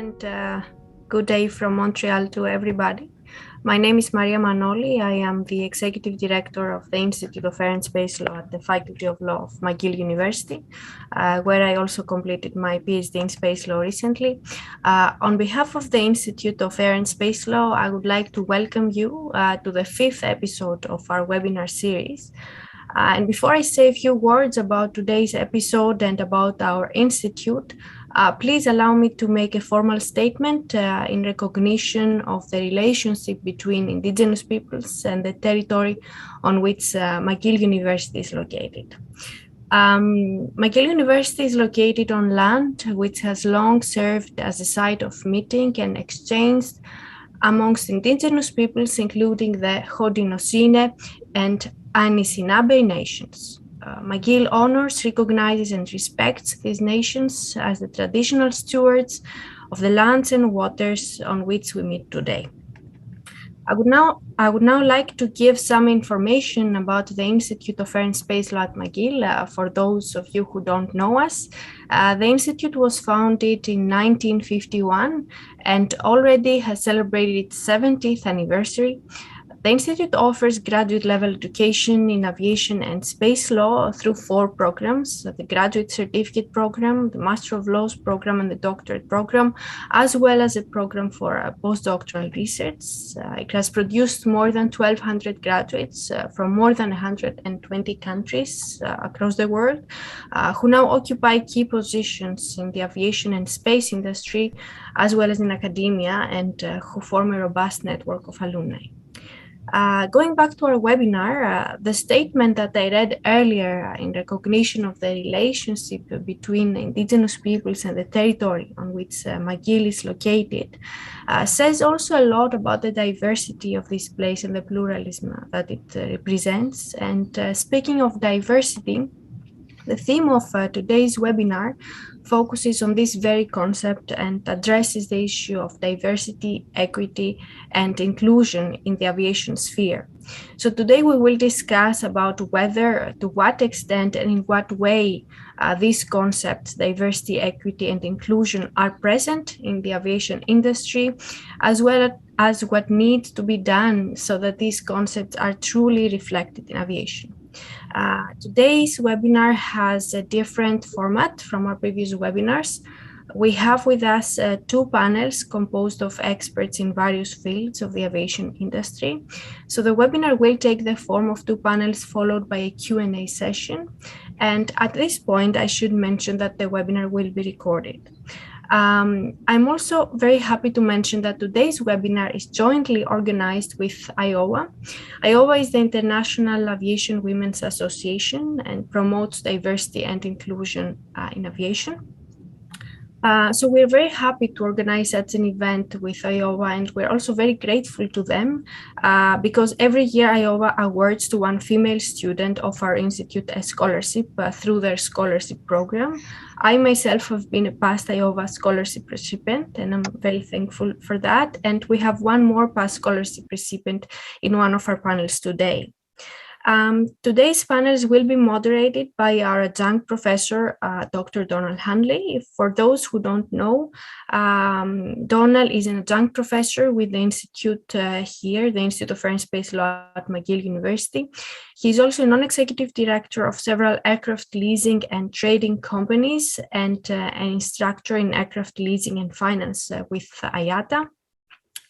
and good day from Montreal to everybody. My name is Maria Manoli. I am the Executive Director of the Institute of Air and Space Law at the Faculty of Law of McGill University, where I also completed my PhD in Space Law recently. On behalf of the Institute of Air and Space Law, I would like to welcome you to the 5th episode of our webinar series. And before I say a few words about today's episode and about our institute, please allow me to make a formal statement in recognition of the relationship between Indigenous peoples and the territory on which McGill University is located. McGill University is located on land which has long served as a site of meeting and exchange amongst Indigenous peoples, including the Haudenosaunee and Anishinaabe nations. McGill honors, recognizes, and respects these nations as the traditional stewards of the lands and waters on which we meet today. I would now like to give some information about the Institute of Air and Space Law at McGill for those of you who don't know us. The Institute was founded in 1951 and already has celebrated its 70th anniversary. The Institute offers graduate level education in aviation and space law through 4 programs: the Graduate Certificate Program, the Master of Laws Program, and the Doctorate Program, as well as a program for postdoctoral research. It has produced more than 1,200 graduates from more than 120 countries across the world, who now occupy key positions in the aviation and space industry, as well as in academia, and who form a robust network of alumni. Going back to our webinar, the statement that I read earlier in recognition of the relationship between Indigenous peoples and the territory on which McGill is located says also a lot about the diversity of this place and the pluralism that it represents. And speaking of diversity, the theme of today's webinar focuses on this very concept and addresses the issue of diversity, equity, and inclusion in the aviation sphere. So today we will discuss about whether, to what extent, and in what way these concepts, diversity, equity, and inclusion, are present in the aviation industry, as well as what needs to be done so that these concepts are truly reflected in aviation. Today's webinar has a different format from our previous webinars. We have with us 2 panels composed of experts in various fields of the aviation industry. So the webinar will take the form of 2 panels followed by a Q&A session. And at this point, I should mention that the webinar will be recorded. I'm also very happy to mention that today's webinar is jointly organized with IOA. IOA is the International Aviation Women's Association and promotes diversity and inclusion in aviation. So we're very happy to organize such an event with IOA, and we're also very grateful to them because every year IOA awards to one female student of our institute a scholarship through their scholarship program. I myself have been a past IOA scholarship recipient, and I'm very thankful for that. And we have one more past scholarship recipient in one of our panels today. Today's panels will be moderated by our adjunct professor, Dr. Donal Hanley. For those who don't know, Donal is an adjunct professor with the institute here, the Institute of Air and Space Law at McGill University. He's also a non-executive director of several aircraft leasing and trading companies and an instructor in aircraft leasing and finance with IATA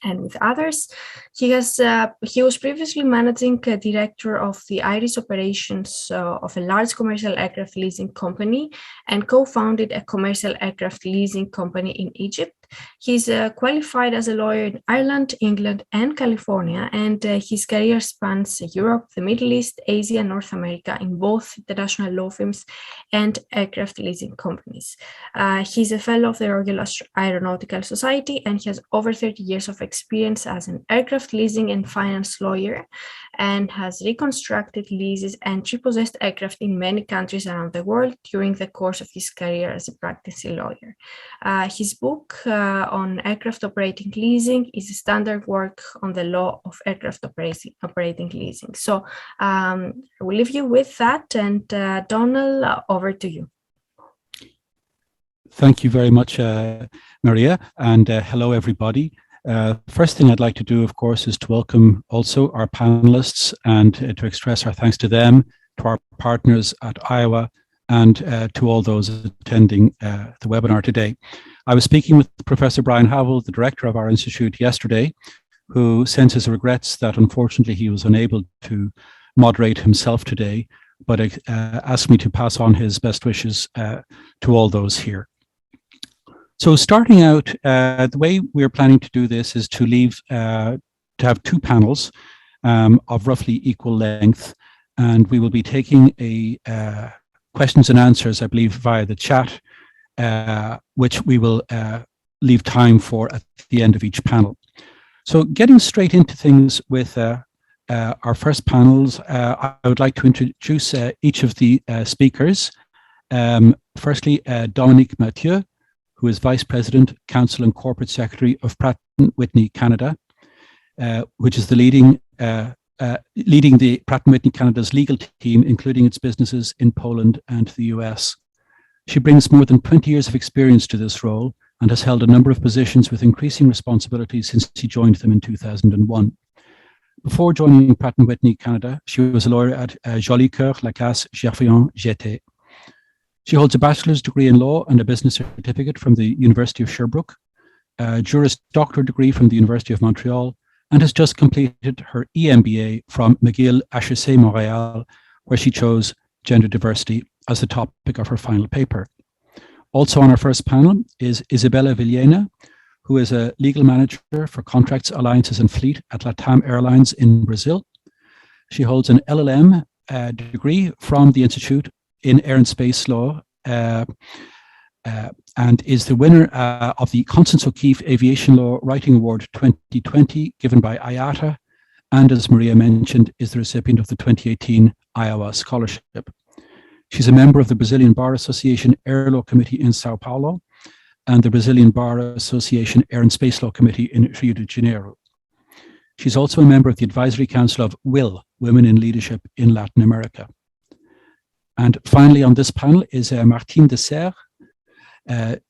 and with others. He was previously managing director of the Irish operations of a large commercial aircraft leasing company and co-founded a commercial aircraft leasing company in Egypt. He's qualified as a lawyer in Ireland, England, and California, and his career spans Europe, the Middle East, Asia, and North America in both international law firms and aircraft leasing companies. He's a fellow of the Royal Aeronautical Society, and he has over 30 years of experience as an aircraft leasing and finance lawyer, and has reconstructed leases and repossessed aircraft in many countries around the world during the course of his career as a practicing lawyer. His book on aircraft operating leasing is a standard work on the law of aircraft operating leasing. So I will leave you with that, and Donal, over to you. Thank you very much, Maria, and hello, everybody. First thing I'd like to do, of course, is to welcome also our panelists and to express our thanks to them, to our partners at Iowa, and to all those attending the webinar today. I was speaking with Professor Brian Howell, the director of our institute, yesterday, who sends his regrets that unfortunately he was unable to moderate himself today, but asked me to pass on his best wishes to all those here. So starting out, the way we're planning to do this is to have two panels of roughly equal length, and we will be taking a questions and answers, I believe, via the chat, which we will leave time for at the end of each panel. So getting straight into things with our first panels, I would like to introduce each of the speakers. Firstly, Dominique Mathieu, who is Vice President, Counsel and Corporate Secretary of Pratt & Whitney Canada, which is leading the Pratt & Whitney Canada's legal team, including its businesses in Poland and the US. She brings more than 20 years of experience to this role and has held a number of positions with increasing responsibility since she joined them in 2001. Before joining Pratt & Whitney Canada, she was a lawyer at Jolicoeur, Lacasse, Gerfillon, GT. She holds a bachelor's degree in law and a business certificate from the University of Sherbrooke, a Juris Doctor degree from the University of Montreal, and has just completed her EMBA from McGill HEC Montréal, where she chose gender diversity as the topic of her final paper. Also on our first panel is Isabella Vilhena, who is a legal manager for contracts, alliances, and fleet at LATAM Airlines in Brazil. She holds an LLM degree from the Institute in Air and Space Law, and is the winner of the Constance O'Keefe Aviation Law Writing Award 2020, given by IATA, and as Maria mentioned, is the recipient of the 2018 Iowa Scholarship. She's a member of the Brazilian Bar Association Air Law Committee in Sao Paulo, and the Brazilian Bar Association Air and Space Law Committee in Rio de Janeiro. She's also a member of the Advisory Council of WIL, Women in Leadership in Latin America. And finally on this panel is Martine de Serre.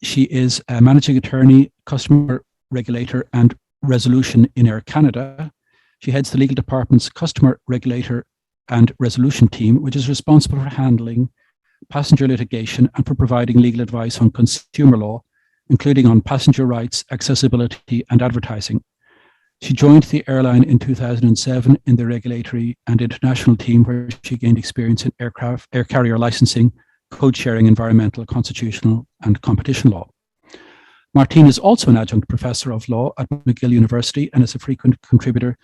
She is a managing attorney, customer regulator and resolution in Air Canada. She heads the legal department's customer regulator and resolution team, which is responsible for handling passenger litigation and for providing legal advice on consumer law, including on passenger rights, accessibility, and advertising. She joined the airline in 2007 in the regulatory and international team, where she gained experience in air carrier licensing, code sharing, environmental, constitutional, and competition law. Martine is also an adjunct professor of law at McGill University and is a frequent contributor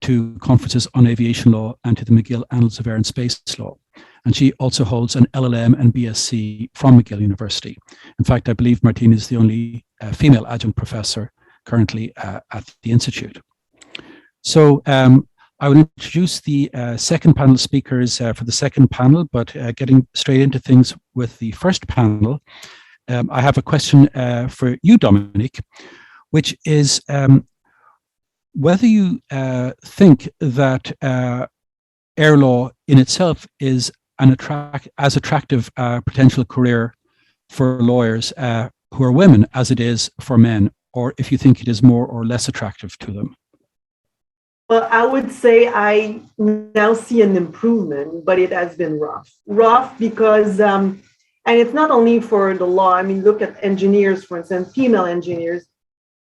to conferences on aviation law and to the McGill Annals of Air and Space Law. And she also holds an LLM and BSc from McGill University. In fact, I believe Martine is the only female adjunct professor currently at the Institute. So I will introduce the second panel speakers for the second panel, but getting straight into things with the first panel, I have a question for you, Dominique, which is whether you think that air law in itself is as attractive potential career for lawyers who are women as it is for men, or if you think it is more or less attractive to them. Well, I would say I now see an improvement, but it has been rough. Rough because, and it's not only for the law. I mean, look at engineers, for instance, female engineers.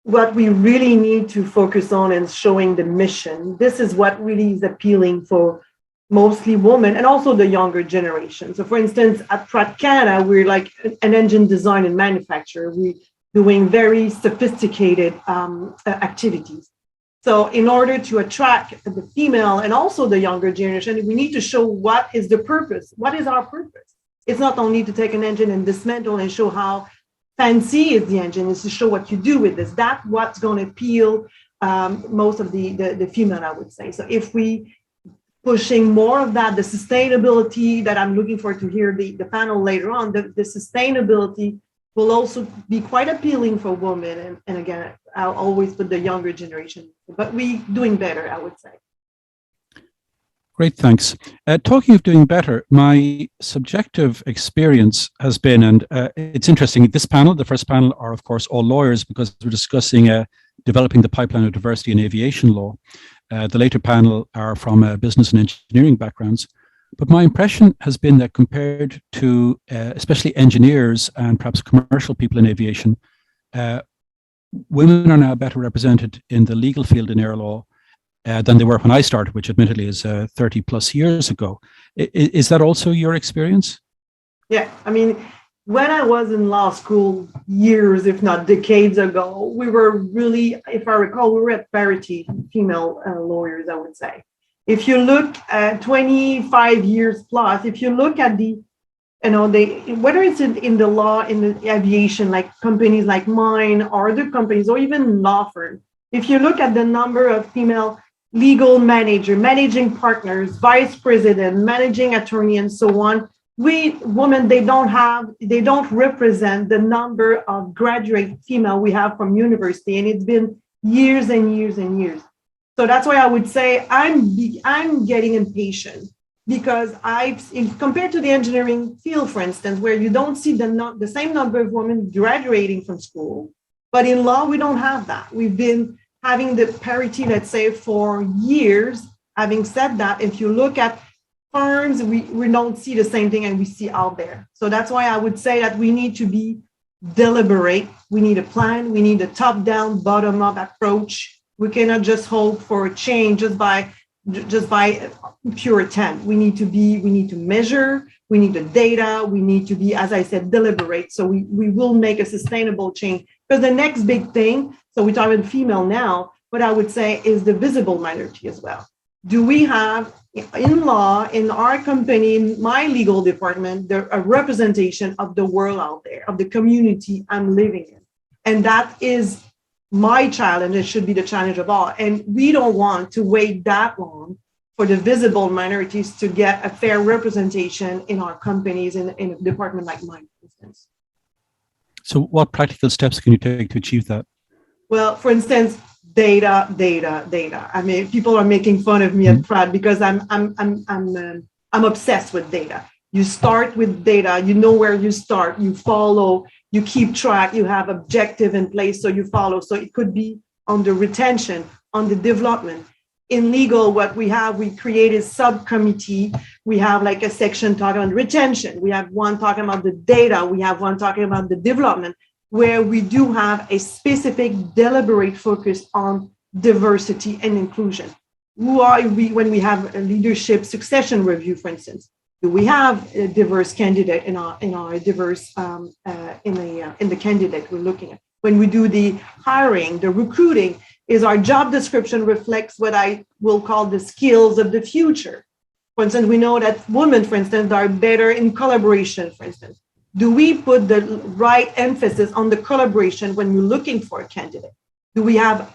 What we really need to focus on is showing the mission. This is what really is appealing for mostly women and also the younger generation. So for instance, at Pratt Canada, we're like an engine design and manufacturer. We're doing very sophisticated activities. So in order to attract the female and also the younger generation, we need to show what is the purpose. What is our purpose? It's not only to take an engine and dismantle and show how fancy is the engine, is to show what you do with this. That's what's going to appeal most of the female, I would say. So if we pushing more of that, the sustainability that I'm looking for to hear the panel later on, the sustainability will also be quite appealing for women. And again, I'll always put the younger generation, but we doing better, I would say. Great, thanks. Talking of doing better, my subjective experience has been, and it's interesting, this panel, the first panel, are of course all lawyers because we're discussing developing the pipeline of diversity in aviation law. The later panel are from business and engineering backgrounds. But my impression has been that compared to especially engineers and perhaps commercial people in aviation, women are now better represented in the legal field in air law than they were when I started, which admittedly is 30 plus years ago. Is that also your experience? Yeah, I mean, when I was in law school years, if not decades ago, we were really, if I recall, we were at parity, female lawyers, I would say. If you look at 25 years plus, if you look at whether it's in the law, in the aviation, like companies like mine or other companies, or even law firms, if you look at the number of female legal manager, managing partners, vice president, managing attorney, and so on, women, they don't represent the number of graduate female we have from university, and it's been years and years and years. So that's why I would say I'm getting impatient because compared to the engineering field, for instance, where you don't see the same number of women graduating from school, but in law we don't have that. We've been having the parity, let's say, for years. Having said that, if you look at firms, we don't see the same thing and we see out there. So that's why I would say that we need to be deliberate. We need a plan. We need a top-down, bottom-up approach. We cannot just hope for a change just by pure attempt. We need to measure. We need the data. We need to be, as I said, deliberate. So we will make a sustainable change. Because the next big thing, so we're talking female now, what I would say is the visible minority as well. Do we have in law, in our company, in my legal department, a representation of the world out there, of the community I'm living in? And that is my challenge. It should be the challenge of all. And we don't want to wait that long for the visible minorities to get a fair representation in our companies, in a department like mine, for instance. So what practical steps can you take to achieve that? Well, for instance, data. I mean, people are making fun of me at Pratt because I'm obsessed with data. You start with data, you know where you start, you follow, you keep track, you have objective in place, so you follow. So it could be on the retention, on the development. In legal, what we created subcommittee. We have like a section talking about retention. We have one talking about the data. We have one talking about the development, where we do have a specific deliberate focus on diversity and inclusion. Who are we when we have a leadership succession review, for instance? Do we have a diverse candidate in our diverse in the candidate we're looking at? When we do the hiring, the recruiting, is our job description reflects what I will call the skills of the future? For instance, we know that women, for instance, are better in collaboration, for instance. Do we put the right emphasis on the collaboration when we're looking for a candidate? Do we have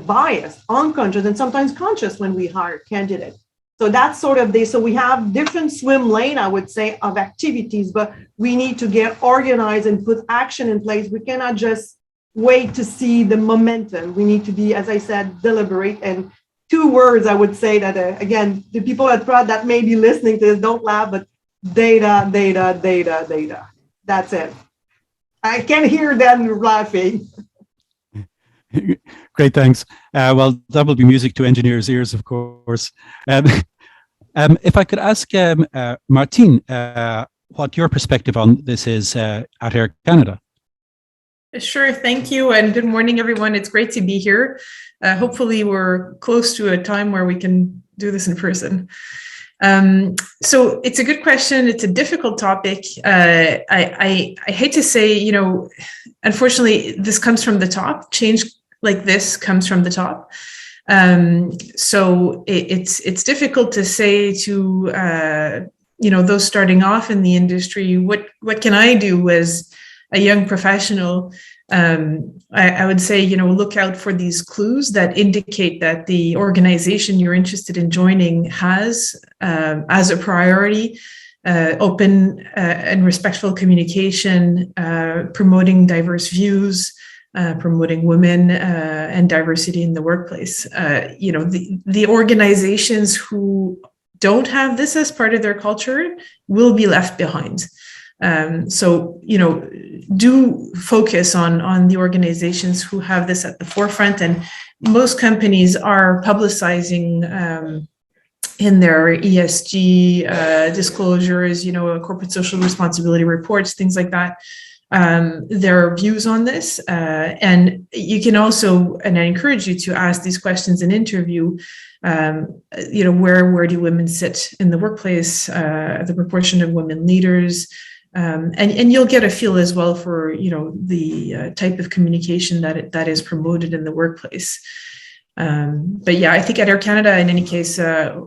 bias, unconscious, and sometimes conscious when we hire candidates? So that's sort of so we have different swim lane, I would say, of activities, but we need to get organized and put action in place. We cannot just wait to see the momentum. We need to be, as I said, deliberate. And two words I would say that, again, the people at Pratt that may be listening to this, don't laugh, but data. That's it. I can hear them laughing. Great, thanks. Well, that will be music to engineers' ears, of course. If I could ask Martine, what your perspective on this is at Air Canada. Sure, thank you, and good morning, everyone. It's great to be here. Hopefully, we're close to a time where we can do this in person. So it's a good question. It's a difficult topic. I hate to say, unfortunately, this comes from the top. Change like this comes from the top. So it's difficult to say to those starting off in the industry, what can I do as a young professional? I would say, look out for these clues that indicate that the organization you're interested in joining has, as a priority, open and respectful communication, promoting diverse views, promoting women and diversity in the workplace. The organizations who don't have this as part of their culture will be left behind. So, do focus on the organizations who have this at the forefront. And most companies are publicizing in their ESG disclosures, corporate social responsibility reports, things like that, their views on this. And you can also, and I encourage you to ask these questions in interview, where do women sit in the workplace, the proportion of women leaders, and you'll get a feel as well for, the type of communication that is promoted in the workplace. But yeah, I think at Air Canada, in any case,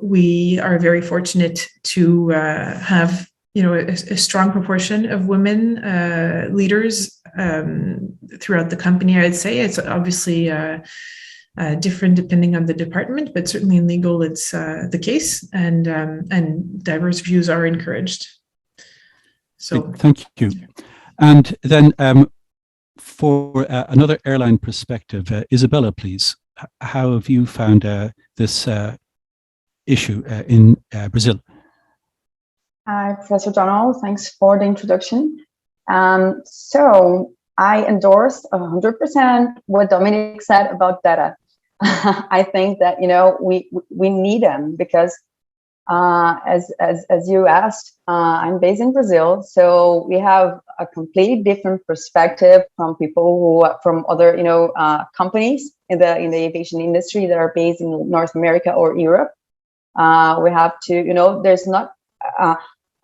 we are very fortunate to have, a strong proportion of women leaders throughout the company. I'd say it's obviously different depending on the department, but certainly in legal, it's the case, and diverse views are encouraged. So thank you. And then for another airline perspective, Isabella, please. How have you found this issue in Brazil? Hi, Professor Donal. Thanks for the introduction. So I endorsed 100% what Dominique said about data. I think that we need them because as you asked, I'm based in Brazil, so we have a completely different perspective from people who are from other companies in the aviation industry that are based in North America or Europe. We have to there's not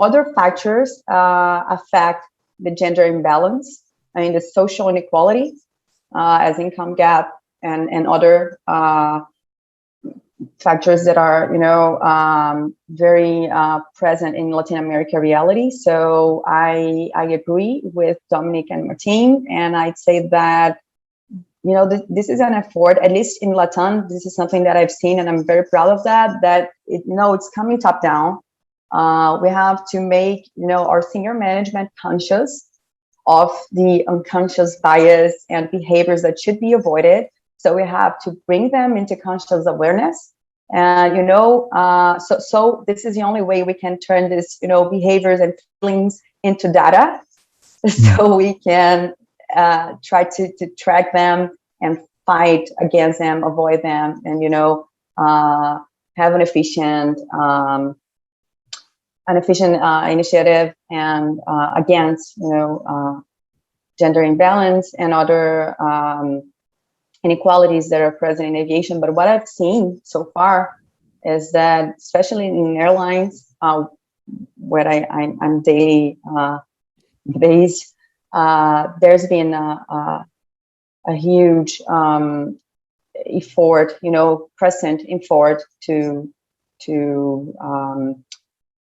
other factors affect the gender imbalance. I mean, the social inequality as income gap and other factors that are very present in Latin America reality. So I agree with Dominique and Martine, and I'd say that this is an effort, at least in LATAM. This is something that I've seen, and I'm very proud of that it's coming top down. We have to make our senior management conscious of the unconscious bias and behaviors that should be avoided. So we have to bring them into conscious awareness. And, so this is the only way we can turn this, behaviors and feelings into data. So we can try to track them and fight against them, avoid them, and, have an efficient initiative and against, gender imbalance and other inequalities that are present in aviation. But what I've seen so far is that, especially in airlines, where I'm daily based, there's been a huge effort, present effort to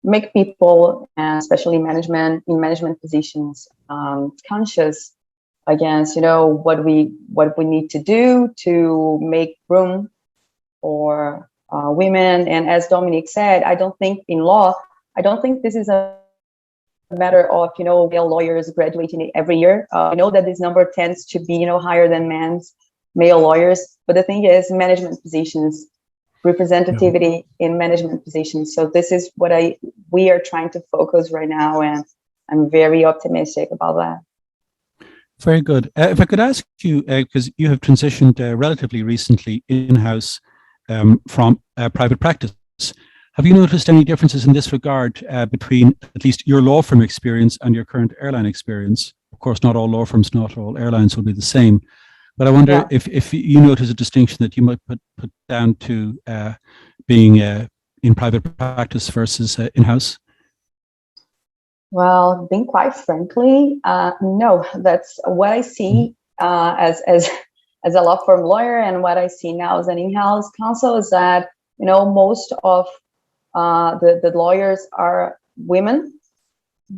make people, and especially management positions, conscious against what we need to do to make room for women. And as Dominique said, I don't think this is a matter of male lawyers graduating every year. I know that this number tends to be higher than male lawyers, but the thing is, management positions, representativity in management positions. So this is what we are trying to focus right now, and I'm very optimistic about that. Very good. If I could ask you, because you have transitioned relatively recently in-house from private practice, have you noticed any differences in this regard between at least your law firm experience and your current airline experience? Of course, not all law firms, not all airlines will be the same. But I wonder if you notice a distinction that you might put down to being in private practice versus in-house. Well, being quite frankly, no. That's what I see as a law firm lawyer, and what I see now as an in-house counsel is that most of the lawyers are women,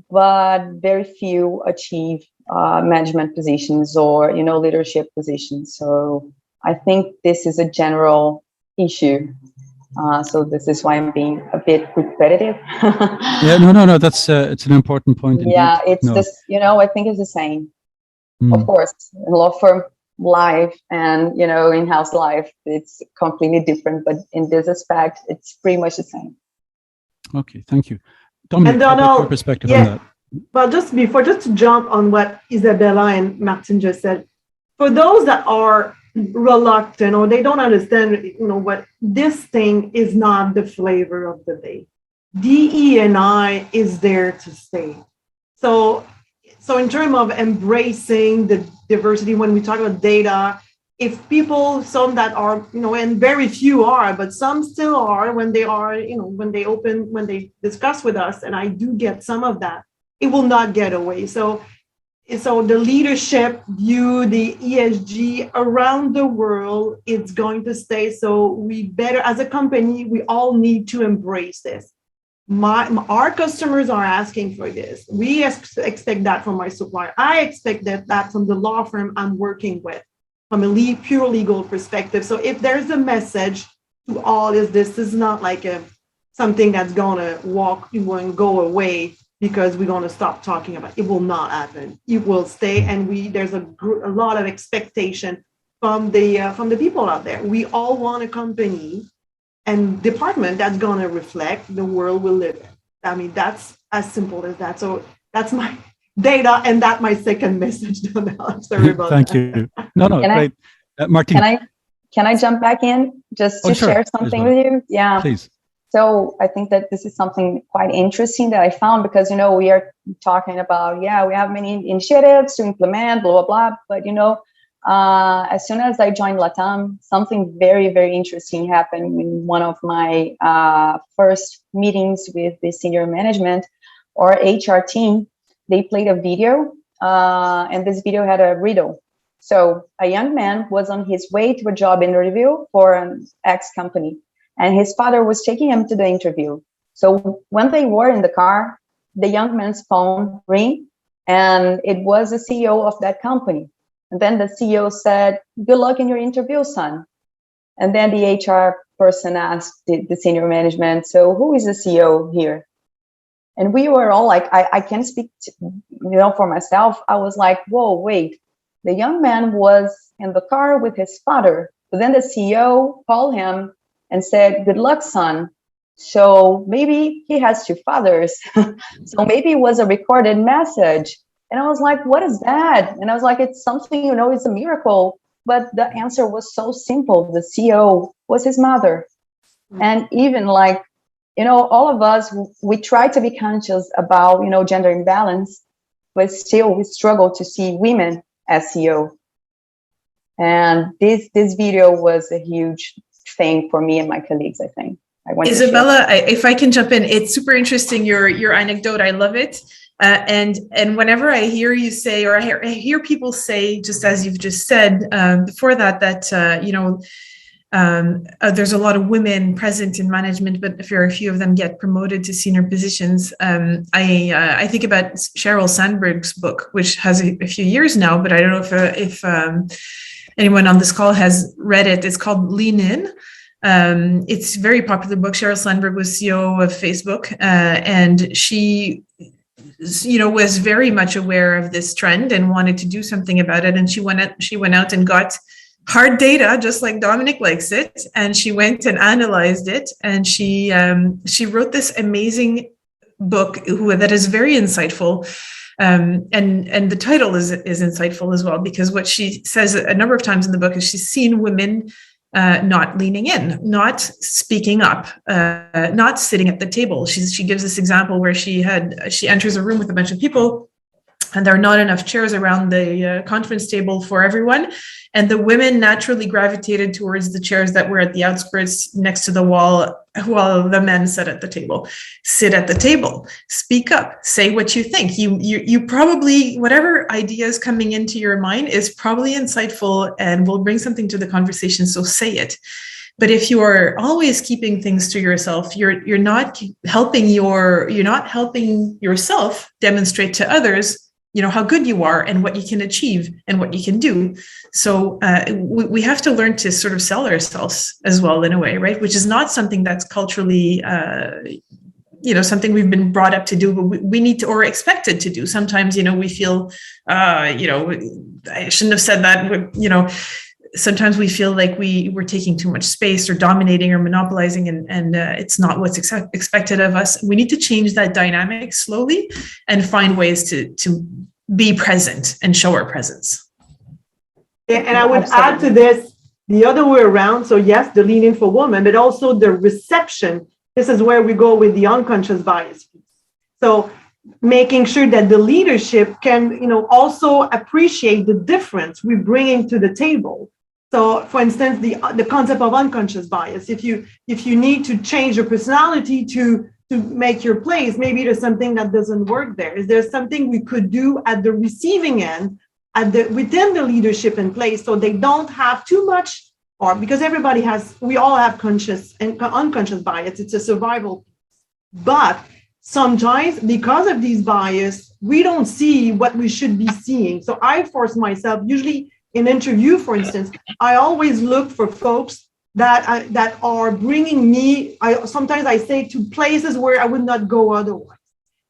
but very few achieve management positions or leadership positions. So I think this is a general issue. So this is why I'm being a bit repetitive. Yeah, no. That's it's an important point. Indeed. Yeah, it's this. I think it's the same. Of course, law firm life and in-house life, it's completely different. But in this aspect, it's pretty much the same. Okay, thank you. Dominique, And Donal, your perspective on that? Well, just to jump on what Isabella and Martine just said, for those that are reluctant or they don't understand, what this thing is not the flavor of the day. DE&I is there to stay. So in terms of embracing the diversity, when we talk about data, if people, some that are, and very few are, but some still are when they are, when they discuss with us, and I do get some of that, it will not get away. So the leadership view, the ESG around the world, it's going to stay. So we better, as a company, we all need to embrace this. Our customers are asking for this. We expect that from my supplier. I expect that from the law firm I'm working with, from a pure legal perspective. So if there's a message to all, this is not like something that's going to go away because we're going to stop talking about it. It will not happen. It will stay, and there's a lot of expectation from the people out there. We all want a company and department that's going to reflect the world we live in. I mean, that's as simple as that. So that's my data, and that's my second message. Sorry about Thank that. you. No, great. Martine. Can I jump back in just to share something with you? Yeah. Please. So I think that this is something quite interesting that I found, because, we are talking about, we have many initiatives to implement, blah, blah, blah. But, as soon as I joined LATAM, something very, very interesting happened in one of my first meetings with the senior management or HR team. They played a video, and this video had a riddle. So a young man was on his way to a job interview for an X company, and his father was taking him to the interview. So when they were in the car, the young man's phone rang, and it was the CEO of that company. And then the CEO said, "Good luck in your interview, son." And then the HR person asked the senior management, "So who is the CEO here?" And we were all like, I can't speak, for myself. I was like, whoa, wait. The young man was in the car with his father, but then the CEO called him and said, "Good luck, son." So maybe he has two fathers. So maybe it was a recorded message. And I was like, what is that? And I was like, it's something, it's a miracle. But the answer was so simple. The CEO was his mother. And even all of us, we try to be conscious about, gender imbalance, but still we struggle to see women as CEO. And this video was a huge thing for me and my colleagues, I think. Isabella, if I can jump in, it's super interesting, your anecdote. I love it. And whenever I hear you say, or I hear people say, just as you've just said before that there's a lot of women present in management, but very few of them get promoted to senior positions. I think about Sheryl Sandberg's book, which has a few years now, but I don't know if anyone on this call has read it. It's called Lean In. It's a very popular book. Sheryl Sandberg was CEO of Facebook, and she was very much aware of this trend and wanted to do something about it. And she went out and got hard data, just like Dominique likes it. And she went and analyzed it. And she wrote this amazing book that is very insightful. And the title is insightful as well, because what she says a number of times in the book is she's seen women not leaning in, not speaking up, not sitting at the table. She gives this example where she enters a room with a bunch of people, and there are not enough chairs around the conference table for everyone. And the women naturally gravitated towards the chairs that were at the outskirts next to the wall, while the men sat at the table. Sit at the table, speak up, say what you think. You probably, whatever idea is coming into your mind is probably insightful and will bring something to the conversation, so say it. But if you are always keeping things to yourself, you're not helping yourself demonstrate to others how good you are and what you can achieve and what you can do. So we have to learn to sort of sell ourselves as well, in a way, right? Which is not something that's culturally, something we've been brought up to do, but we need to, or expected to do. Sometimes, we feel, I shouldn't have said that, sometimes we feel like we're taking too much space or dominating or monopolizing, and it's not what's expected of us. We need to change that dynamic slowly and find ways to be present and show our presence. And I would add to this the other way around. So yes, the lean in for women, but also the reception. This is where we go with the unconscious bias. So making sure that the leadership can, also appreciate the difference we're bringing to the table. So, for instance, the concept of unconscious bias. If you need to change your personality to make your place, maybe there's something that doesn't work there. Is there something we could do at the receiving end, within the leadership in place, so they don't have too much, or because we all have conscious and unconscious bias. It's a survival, but sometimes, because of these bias, we don't see what we should be seeing. So I force myself, usually in interview, for instance, I always look for folks that are bringing me, sometimes I say, to places where I would not go otherwise.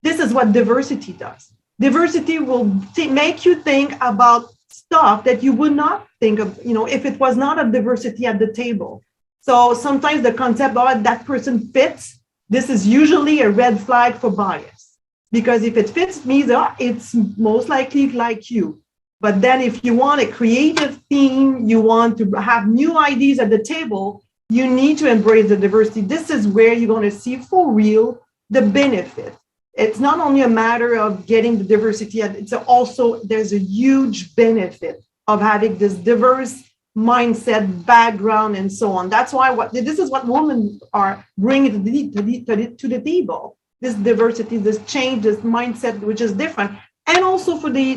This is what diversity does. Diversity will make you think about stuff that you would not think of, if it was not a diversity at the table. So sometimes the concept of that person fits, this is usually a red flag for bias, because if it fits me, it's most likely like you. But then if you want a creative theme, you want to have new ideas at the table, you need to embrace the diversity. This is where you're going to see for real the benefit. It's not only a matter of getting the diversity, it's also, there's a huge benefit of having this diverse mindset, background, and so on. That's why this is what women are bringing to the table. This diversity, this change, this mindset, which is different, and also for the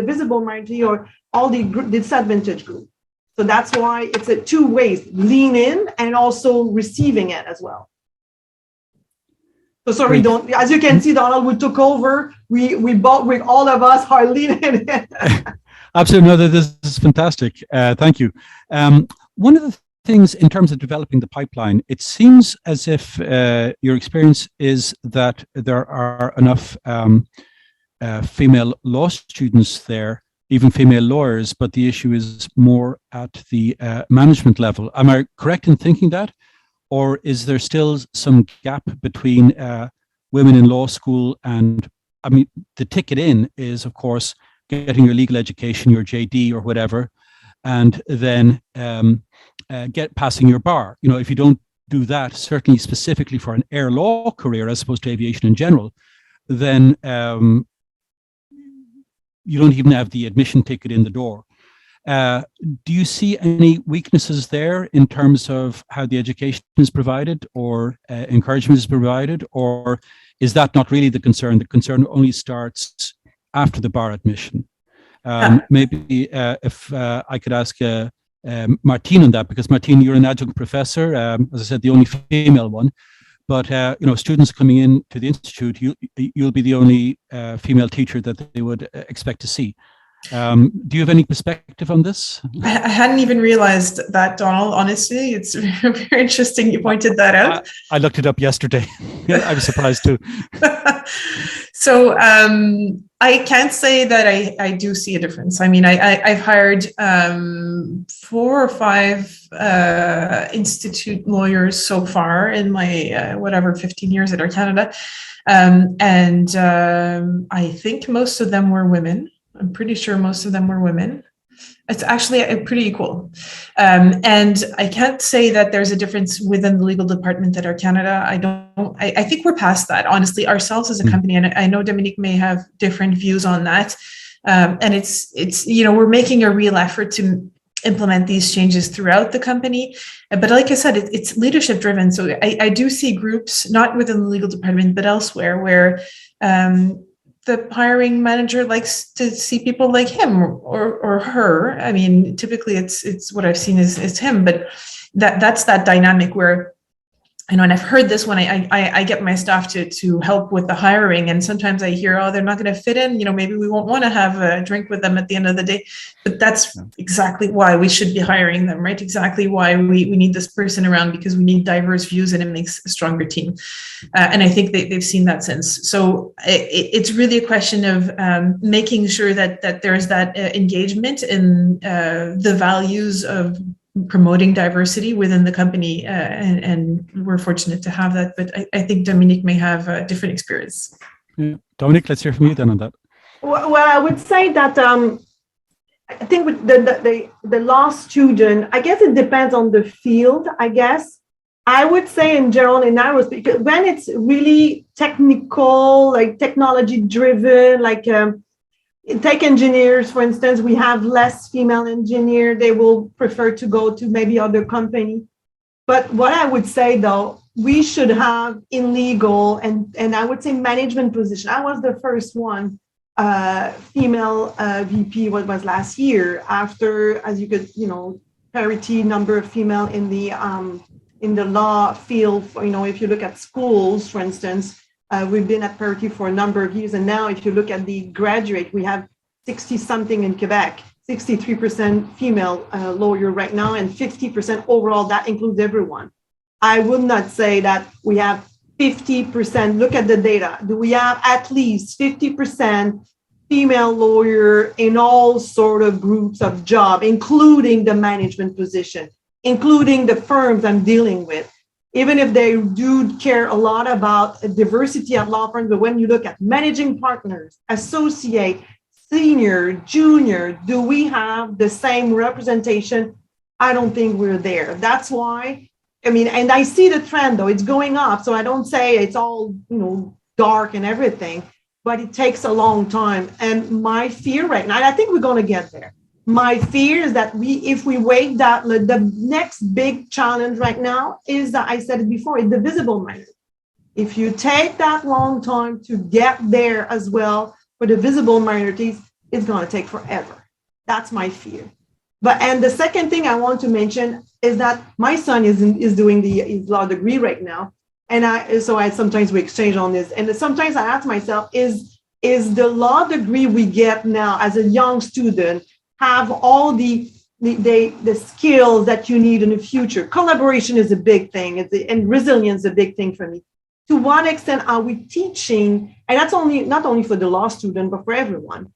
visible minority or all the disadvantaged group. So that's why it's a two ways: lean in and also receiving it as well. So sorry, as you can see, Donal, we took over. We all of us are leaning in. Absolutely. No, this is fantastic. Thank you. One of the things in terms of developing the pipeline, it seems as if your experience is that there are enough female law students there, even female lawyers, but the issue is more at the management level. Am I correct in thinking that? Or is there still some gap between women in law school and, the ticket in is, of course, getting your legal education, your JD or whatever, and then passing your bar. If you don't do that, certainly specifically for an air law career as opposed to aviation in general, then you don't even have the admission ticket in the door. Do you see any weaknesses there in terms of how the education is provided or encouragement is provided, or is that not really the concern? The concern only starts after the bar admission. Maybe if I could ask Martine on that, because Martine, you're an adjunct professor, as I said, the only female one. But students coming in to the institute, you'll be the only female teacher that they would expect to see. Do you have any perspective on this? I hadn't even realized that, Donal. Honestly, it's very interesting you pointed that out. I looked it up yesterday. I was surprised too. So I can't say that I do see a difference. I've hired 4 or 5 institute lawyers so far in my 15 years at Air Canada, and I think most of them were women. I'm pretty sure most of them were women. It's actually pretty equal. And I can't say that there's a difference within the legal department at Air Canada. I think we're past that, honestly, ourselves as a company. And I know Dominique may have different views on that. And it's we're making a real effort to implement these changes throughout the company. But like I said, it's leadership driven. So I do see groups, not within the legal department, but elsewhere, where the hiring manager likes to see people like him or her. Typically it's what I've seen is him, but that's that dynamic where I know, and I've heard this when I get my staff to help with the hiring, and sometimes I hear, oh, they're not going to fit in. Maybe we won't want to have a drink with them at the end of the day. But that's exactly why we should be hiring them, right? Exactly why we need this person around, because we need diverse views, and it makes a stronger team. And I think they've seen that since. So it's really a question of making sure that there's that engagement in the values of promoting diversity within the company, and we're fortunate to have that. But I think Dominique may have a different experience. Yeah. Dominique, let's hear from you then on that. Well, I would say that I think with the law student, I guess it depends on the field. I guess I would say in general in aerospace, when it's really technical, like technology driven, like tech engineers, for instance, we have less female engineer. They will prefer to go to maybe other company. But what I would say, though, we should have in legal and I would say management position. I was the first one female VP. What was last year? After, as you could, parity number of female in the law field. If you look at schools, for instance. We've been at parity for a number of years. And now if you look at the graduate, we have 60-something in Quebec, 63% female lawyer right now, and 50% overall. That includes everyone. I would not say that we have 50%. Look at the data. Do we have at least 50% female lawyer in all sort of groups of job, including the management position, including the firms I'm dealing with? Even if they do care a lot about diversity at law firms, but when you look at managing partners, associate, senior, junior, do we have the same representation? I don't think we're there. That's why, and I see the trend though, it's going up. So I don't say it's all, dark and everything, but it takes a long time. And my fear right now, and I think we're going to get there. My fear is that if we wait, that the next big challenge right now is that I said it before, it's the visible minority. If you take that long time to get there as well for the visible minorities, it's going to take forever. That's my fear. And the second thing I want to mention is that my son is doing his law degree right now, and I sometimes we exchange on this, and sometimes I ask myself, is the law degree we get now as a young student have all the skills that you need in the future? Collaboration is a big thing, and resilience is a big thing for me. To what extent are we teaching, and that's not only for the law student, but for everyone,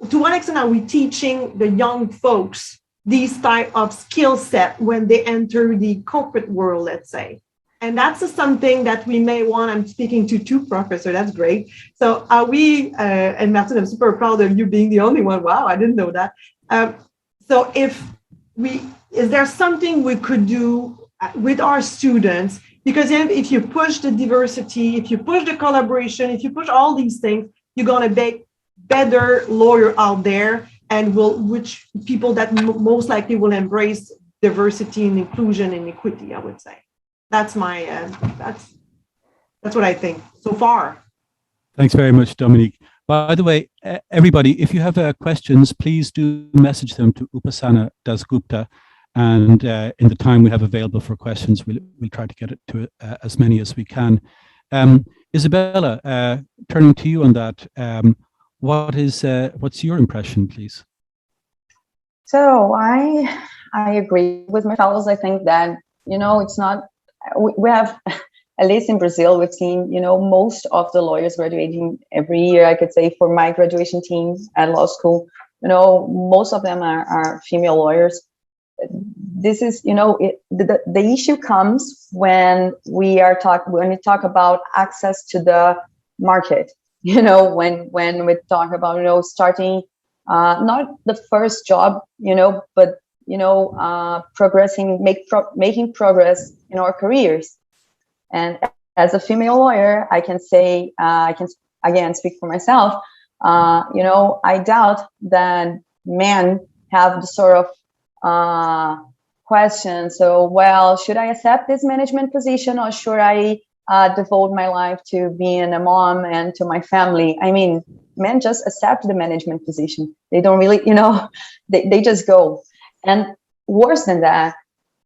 to what extent are we teaching the young folks these type of skill set when they enter the corporate world, let's say? And that's something that we may want. I'm speaking to two professors. That's great. So are we, and Martine, I'm super proud of you being the only one. Wow, I didn't know that. So is there something we could do with our students? Because if you push the diversity, if you push the collaboration, if you push all these things, you're going to make better lawyer out there, and which people that most likely will embrace diversity and inclusion and equity, I would say. That's my, that's what I think so far. Thanks very much, Dominique. By the way, everybody, if you have questions, please do message them to Upasana Dasgupta. And in the time we have available for questions, we'll try to get it to as many as we can. Isabella, turning to you on that, what's your impression, please? So I agree with my fellows. I think that, it's not, we have, at least in Brazil, we've seen, most of the lawyers graduating every year. I could say for my graduation teams at law school, most of them are female lawyers. This is, the issue comes when we talk about access to the market. When we talk about, starting not the first job, but progressing, making progress in our careers. And as a female lawyer, I can say, I can again speak for myself. I doubt that men have the sort of question. So, well, should I accept this management position, or should I devote my life to being a mom and to my family? I mean, men just accept the management position. They don't really, they just go. And worse than that,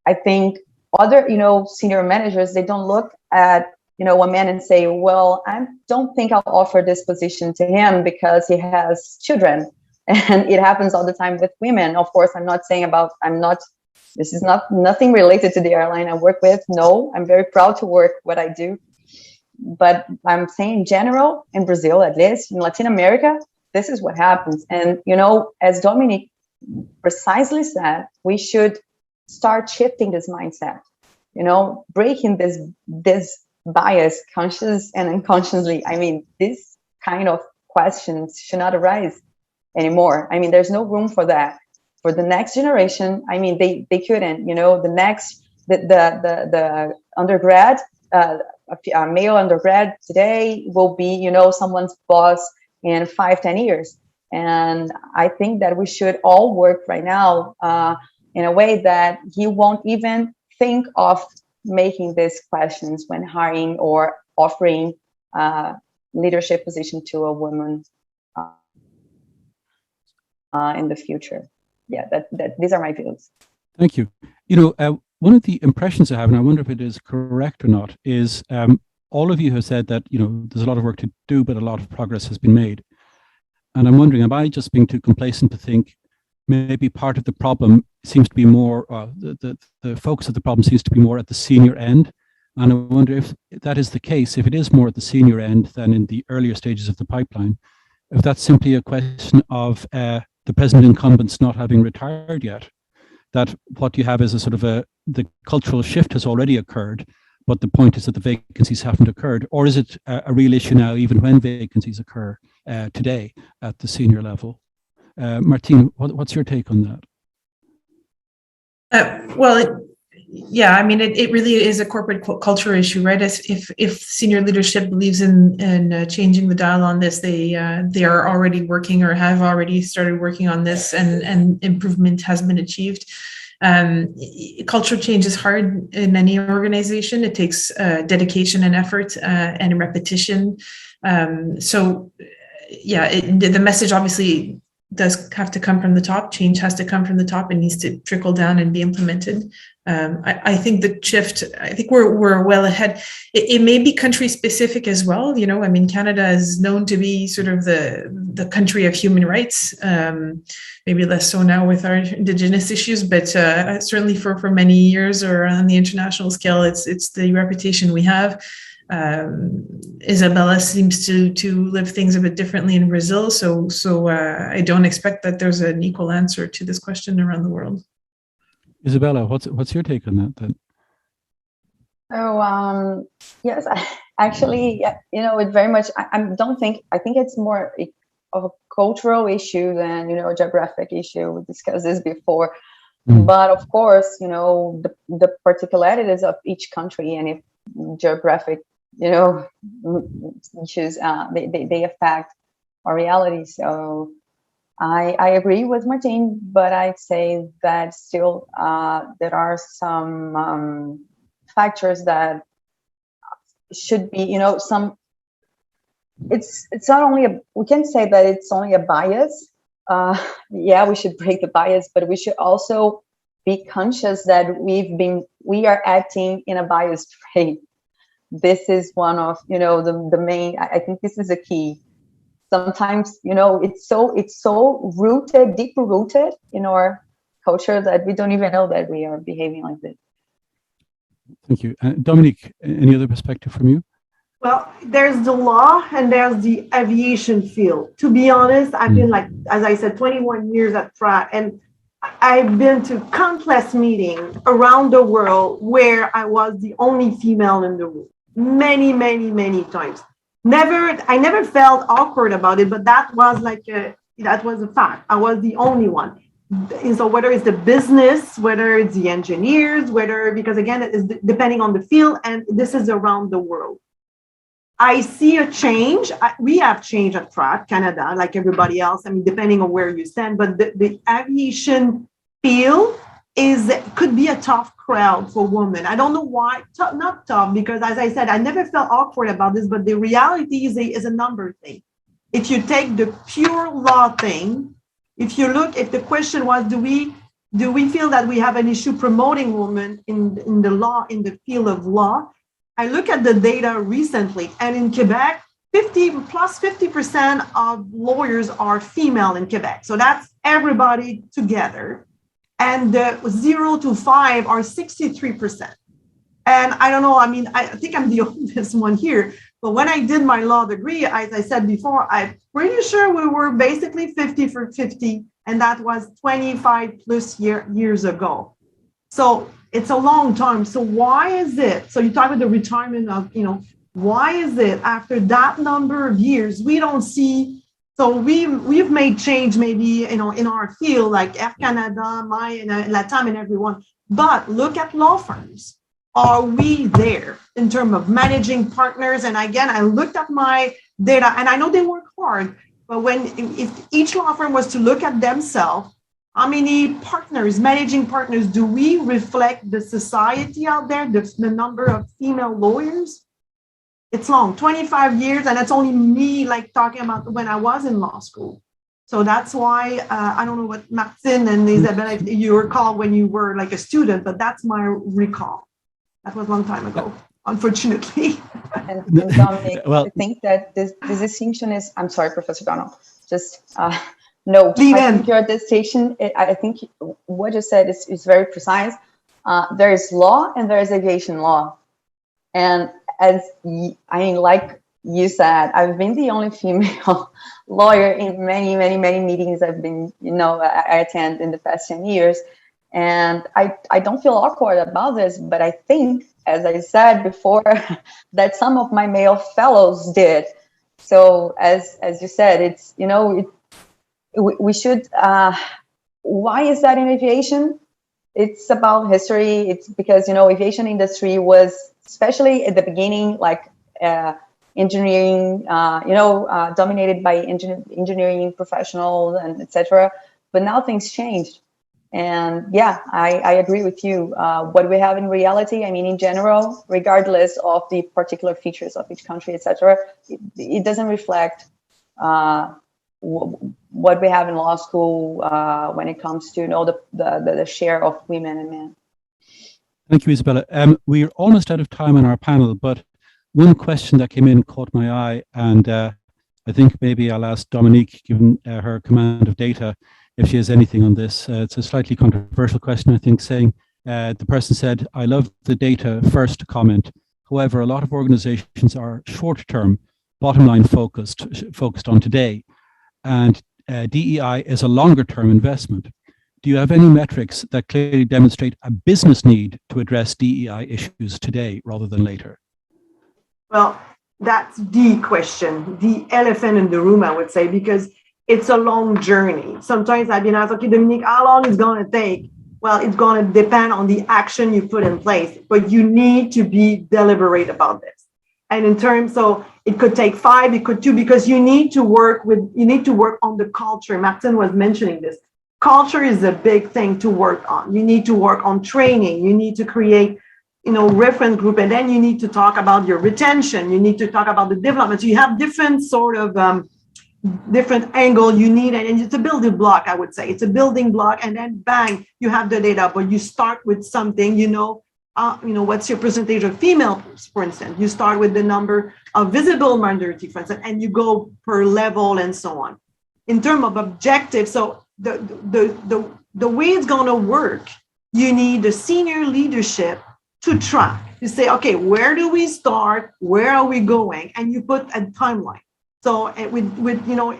I think other, senior managers, they don't look at, a man and say, well, I don't think I'll offer this position to him because he has children. And it happens all the time with women. Of course, this is nothing related to the airline I work with. No, I'm very proud to work what I do. But I'm saying in general, in Brazil, at least in Latin America, this is what happens. And, as Dominique precisely said, we should start shifting this mindset, breaking this bias, conscious and unconsciously. I mean, this kind of questions should not arise anymore. I mean, there's no room for that. For the next generation, I mean, they couldn't, the undergrad, a male undergrad today will be, someone's boss in 5-10 years. And I think that we should all work right now in a way that he won't even think of making these questions when hiring or offering leadership position to a woman in the future. Yeah, that these are my views. Thank you. One of the impressions I have, and I wonder if it is correct or not, is all of you have said that, there's a lot of work to do, but a lot of progress has been made. And I'm wondering, am I just being too complacent to think maybe part of the problem seems to be more, the focus of the problem seems to be more at the senior end? And I wonder if that is the case, if it is more at the senior end than in the earlier stages of the pipeline, if that's simply a question of the present incumbents not having retired yet, that what you have is a sort of the cultural shift has already occurred, but the point is that the vacancies haven't occurred, or is it a real issue now, even when vacancies occur today at the senior level? Martine, what's your take on that? Yeah, I mean, it really is a corporate culture issue, right? If senior leadership believes in changing the dial on this, they are already working or have already started working on this, and improvement has been achieved. Culture change is hard in any organization. It takes dedication and effort and repetition. So, yeah, the message obviously does have to come from the top. Change has to come from the top and needs to trickle down and be implemented. I think the shift, I think we're well ahead. It may be country specific as well. I mean, Canada is known to be sort of the country of human rights. Maybe less so now with our Indigenous issues, but certainly for many years or on the international scale, it's the reputation we have. Isabella seems to live things a bit differently in Brazil, so I don't expect that there's an equal answer to this question around the world. Isabella, what's your take on that then? So yes, actually, it very much. I think it's more of a cultural issue than a geographic issue. We discussed this before, but of course, the particularities of each country and if geographic issues they affect our reality. So I agree with Martine, but I'd say that still there are some factors that should be some. It's not only we can say that it's only a bias. Yeah, we should break the bias, but we should also be conscious that we are acting in a biased way. This is one of the main. I think this is a key. Sometimes it's so rooted, deep rooted in our culture that we don't even know that we are behaving like this. Thank you, Dominique. Any other perspective from you? Well, there's the law and there's the aviation field. To be honest, I've been as I said, 21 years at Pratt, and I've been to countless meetings around the world where I was the only female in the room. Many, many, many times. I never felt awkward about it, but that was that was a fact. I was the only one. And so whether it's the business, whether it's the engineers, because again, it is depending on the field, and this is around the world. I see a change. We have change at Pratt, Canada, like everybody else. I mean, depending on where you stand, but the aviation field could be a tough crowd for women. I don't know why, not tough, because as I said, I never felt awkward about this, but the reality is a number thing. If you take the pure law thing, if the question was, do we Do we feel that we have an issue promoting women in the law, in the field of law? I look at the data recently, and in Quebec, 50% of lawyers are female in Quebec. So that's everybody together. And 0 to 5 are 63%. And I don't know, I mean, I think I'm the oldest one here, but when I did my law degree, as I said before, I'm pretty sure we were basically 50 for 50, and that was 25 plus years ago. So it's a long time. So why is it? So you talk about the retirement of, why is it after that number of years, we don't see, so we've made change maybe, in our field, like Air Canada, LATAM and everyone, but look at law firms. Are we there in terms of managing partners? And again, I looked at my data, and I know they work hard, but if each law firm was to look at themselves, how many partners, managing partners, do we reflect the society out there, the number of female lawyers? It's long, 25 years, and that's only me talking about when I was in law school. So that's why, I don't know what Martine and Isabella, if you recall when you were a student, but that's my recall. That was a long time ago, unfortunately. And Dominique, well, I think that this distinction is, I'm sorry, Professor Donal, just no, I think your distinction, I think what you said is very precise. There is law and there is aviation law. And like you said, I've been the only female lawyer in many, many, many meetings I've been, I attend in the past 10 years. And I don't feel awkward about this, but I think, as I said before, that some of my male fellows did. So as you said, it's, we should, why is that in aviation? It's about history. It's because, aviation industry was, especially at the beginning, engineering, dominated by engineering professionals and etc. But now things changed. And yeah, I agree with you. What we have in reality, I mean, in general, regardless of the particular features of each country, etc., it doesn't reflect what we have in law school when it comes to the share of women and men. Thank you, Isabella. We're almost out of time on our panel, but one question that came in caught my eye, and I think maybe I'll ask Dominique, given her command of data, if she has anything on this. It's a slightly controversial question, I think, saying the person said, I love the data first comment. However, a lot of organizations are short-term, bottom line focused on today, and DEI is a longer-term investment. Do you have any metrics that clearly demonstrate a business need to address DEI issues today rather than later? Well, that's the question, the elephant in the room, I would say, because it's a long journey. Sometimes I've been asked, okay, Dominique, how long is it going to take? Well, it's going to depend on the action you put in place, but you need to be deliberate about this. And in terms, so it could take 5, it could 2, because you need to work on the culture. Martine was mentioning this. Culture is a big thing to work on. You need to work on training. You need to create, reference group, and then you need to talk about your retention. You need to talk about the development. So you have different sort of different angle you need, and it's a building block, I would say. It's a building block, and then bang, you have the data, but you start with something, what's your percentage of females, for instance. You start with the number of visible minority, for instance, and you go per level and so on. In terms of objectives, so the way it's going to work, you need the senior leadership to track, to say, okay, where do we start? Where are we going? And you put a timeline. So with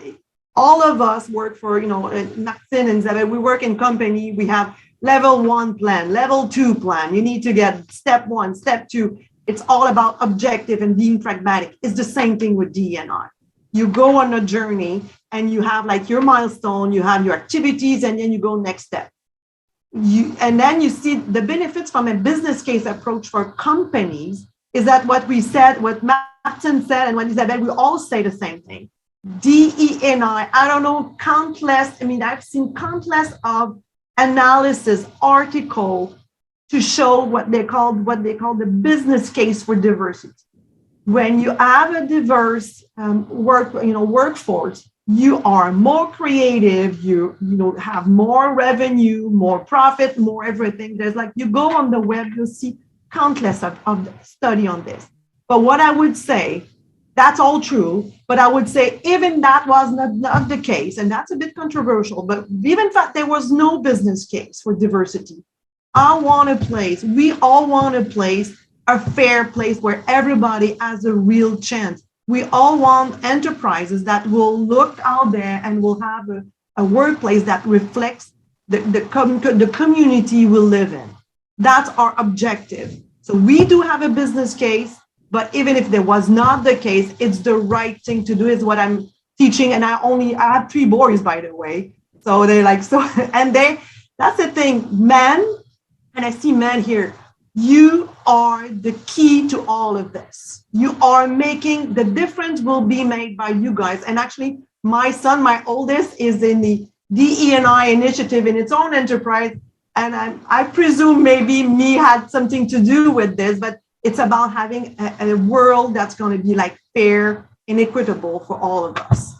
all of us work for, Martine and Isabella, we work in company, we have level 1 plan, level 2 plan. You need to get step 1, step 2. It's all about objective and being pragmatic. It's the same thing with DE&I. You go on a journey and you have your milestone, you have your activities, and then you go next step. And then you see the benefits from a business case approach for companies is that what we said, what Martine said, and what Isabella, we all say the same thing. DE&I, I don't know, I've seen countless of analysis article to show what they call the business case for diversity. When you have a diverse workforce, you are more creative, you have more revenue, more profit, more everything. There's like, you go on the web, you'll see countless of study on this. But what I would say, that's all true, but I would say even that was not the case, and that's a bit controversial, but even if there was no business case for diversity, we all want a place, a fair place where everybody has a real chance. We all want enterprises that will look out there and will have a workplace that reflects the community we live in. That's our objective. So we do have a business case, but even if there was not the case, it's the right thing to do, is what I'm teaching. And I have 3 boys, by the way. So they're like, that's the thing, men, and I see men here, you are the key to all of this. You are making the difference, will be made by you guys. And actually, my son, my oldest, is in the DE&I initiative in its own enterprise. And I presume maybe me had something to do with this, but it's about having a world that's going to be like fair and equitable for all of us.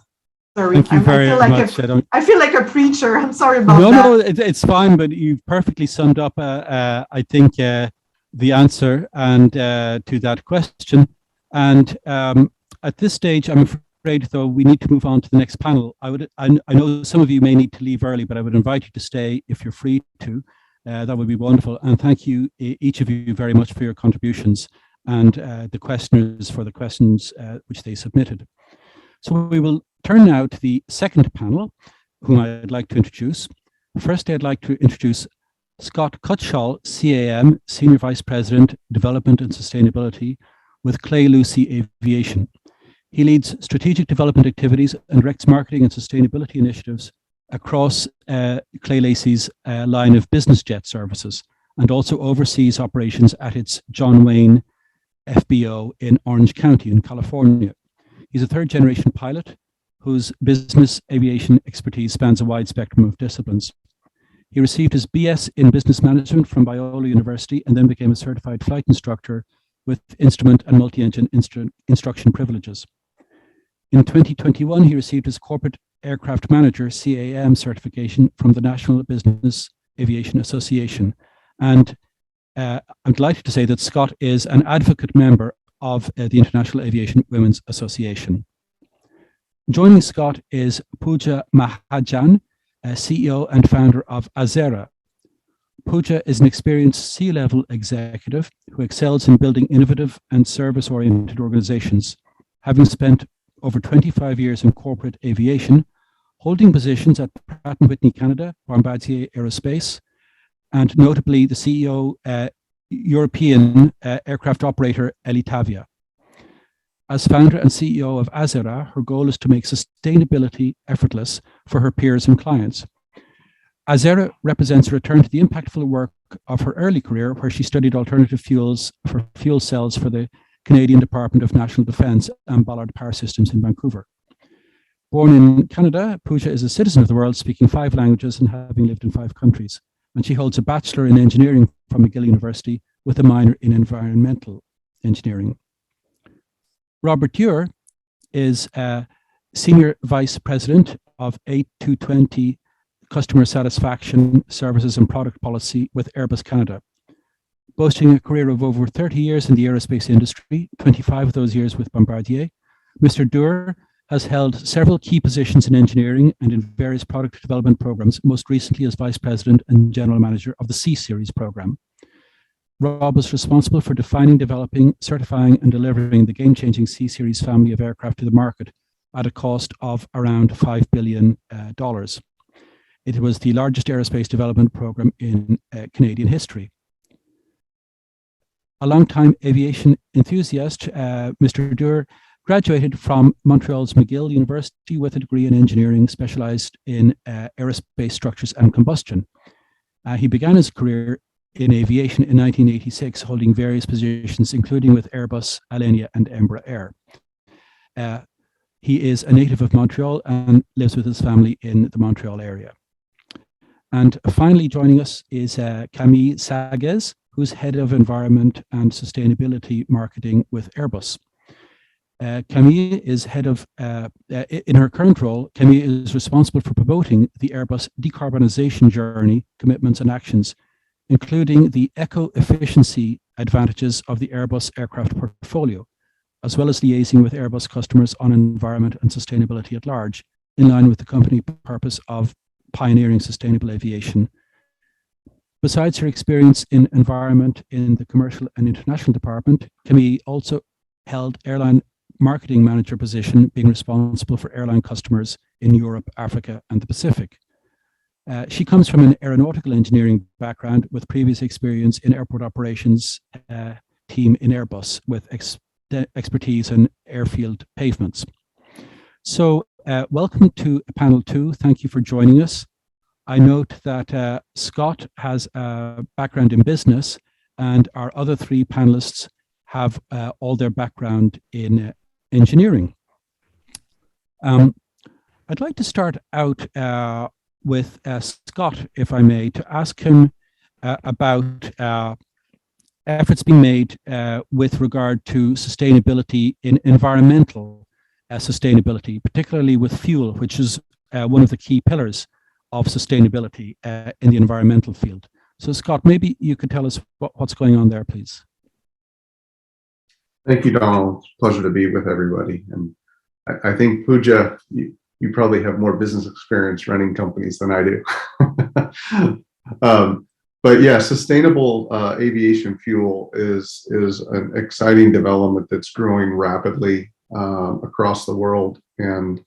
Sorry, Thank you very much. I feel like a preacher. I'm sorry about that. No, it's fine, but you've perfectly summed up, I think, the answer and to that question. And at this stage, I'm afraid, though, we need to move on to the next panel. I know some of you may need to leave early, but I would invite you to stay if you're free to. That would be wonderful. And thank you, each of you, very much for your contributions and the questioners for the questions which they submitted. So we will turn now to the second panel, whom I'd like to introduce. First, I'd like to introduce Scott Cutshall, CAM, Senior Vice President, Development and Sustainability with Clay Lucy Aviation. He leads strategic development activities and directs marketing and sustainability initiatives across Clay Lacy's line of business jet services, and also oversees operations at its John Wayne FBO in Orange County in California. He's a third-generation pilot whose business aviation expertise spans a wide spectrum of disciplines. He received his BS in Business Management from Biola University and then became a certified flight instructor with instrument and multi-engine instruction privileges. In 2021, he received his Corporate Aircraft Manager CAM certification from the National Business Aviation Association. And I'm delighted to say that Scott is an advocate member of the International Aviation Women's Association. Joining Scott is Puja Mahajan, CEO and founder of Azzera. Puja is an experienced C-level executive who excels in building innovative and service-oriented organizations, having spent over 25 years in corporate aviation, holding positions at Pratt & Whitney Canada, Bombardier Aerospace, and notably the CEO, European aircraft operator Elitavia. As founder and CEO of Azzera, her goal is to make sustainability effortless for her peers and clients. Azzera represents a return to the impactful work of her early career, where she studied alternative fuels for fuel cells for the Canadian Department of National Defence and Ballard Power Systems in Vancouver. Born in Canada, Puja is a citizen of the world, speaking 5 languages and having lived in 5 countries. And she holds a Bachelor in Engineering from McGill University with a minor in Environmental Engineering. Robert Dewar is Senior Vice President of A220 Customer Satisfaction Services and Product Policy with Airbus Canada. Boasting a career of over 30 years in the aerospace industry, 25 of those years with Bombardier, Mr. Dewar has held several key positions in engineering and in various product development programs, most recently as Vice President and General Manager of the C-Series program. Rob was responsible for defining, developing, certifying, and delivering the game-changing C-Series family of aircraft to the market at a cost of around $5 billion. It was the largest aerospace development program in Canadian history. A longtime aviation enthusiast, Mr. Dewar graduated from Montreal's McGill University with a degree in engineering specialized in aerospace structures and combustion. He began his career in aviation in 1986, holding various positions, including with Airbus, Alenia, and Embraer. He is a native of Montreal and lives with his family in the Montreal area. And finally joining us is Camille Sagues, who's Head of Environment and Sustainability Marketing with Airbus. Camille is head of, in her current role, Camille is responsible for promoting the Airbus decarbonisation journey, commitments and actions, including the eco-efficiency advantages of the Airbus aircraft portfolio, as well as liaising with Airbus customers on environment and sustainability at large, in line with the company purpose of pioneering sustainable aviation. Besides her experience in environment in the commercial and international department, Camille also held airline marketing manager position, being responsible for airline customers in Europe, Africa, and the Pacific. She comes from an aeronautical engineering background with previous experience in airport operations team in Airbus with expertise in airfield pavements. So welcome to panel 2. Thank you for joining us. I note that Scott has a background in business, and our other 3 panelists have all their background in engineering. I'd like to start out with Scott, if I may, to ask him about efforts being made with regard to sustainability in environmental sustainability, particularly with fuel, which is one of the key pillars of sustainability in the environmental field. So Scott, maybe you could tell us what's going on there, please. Thank you, Donal. It's a pleasure to be with everybody. And I think, Puja, you probably have more business experience running companies than I do. But yeah, sustainable aviation fuel is an exciting development that's growing rapidly across the world. And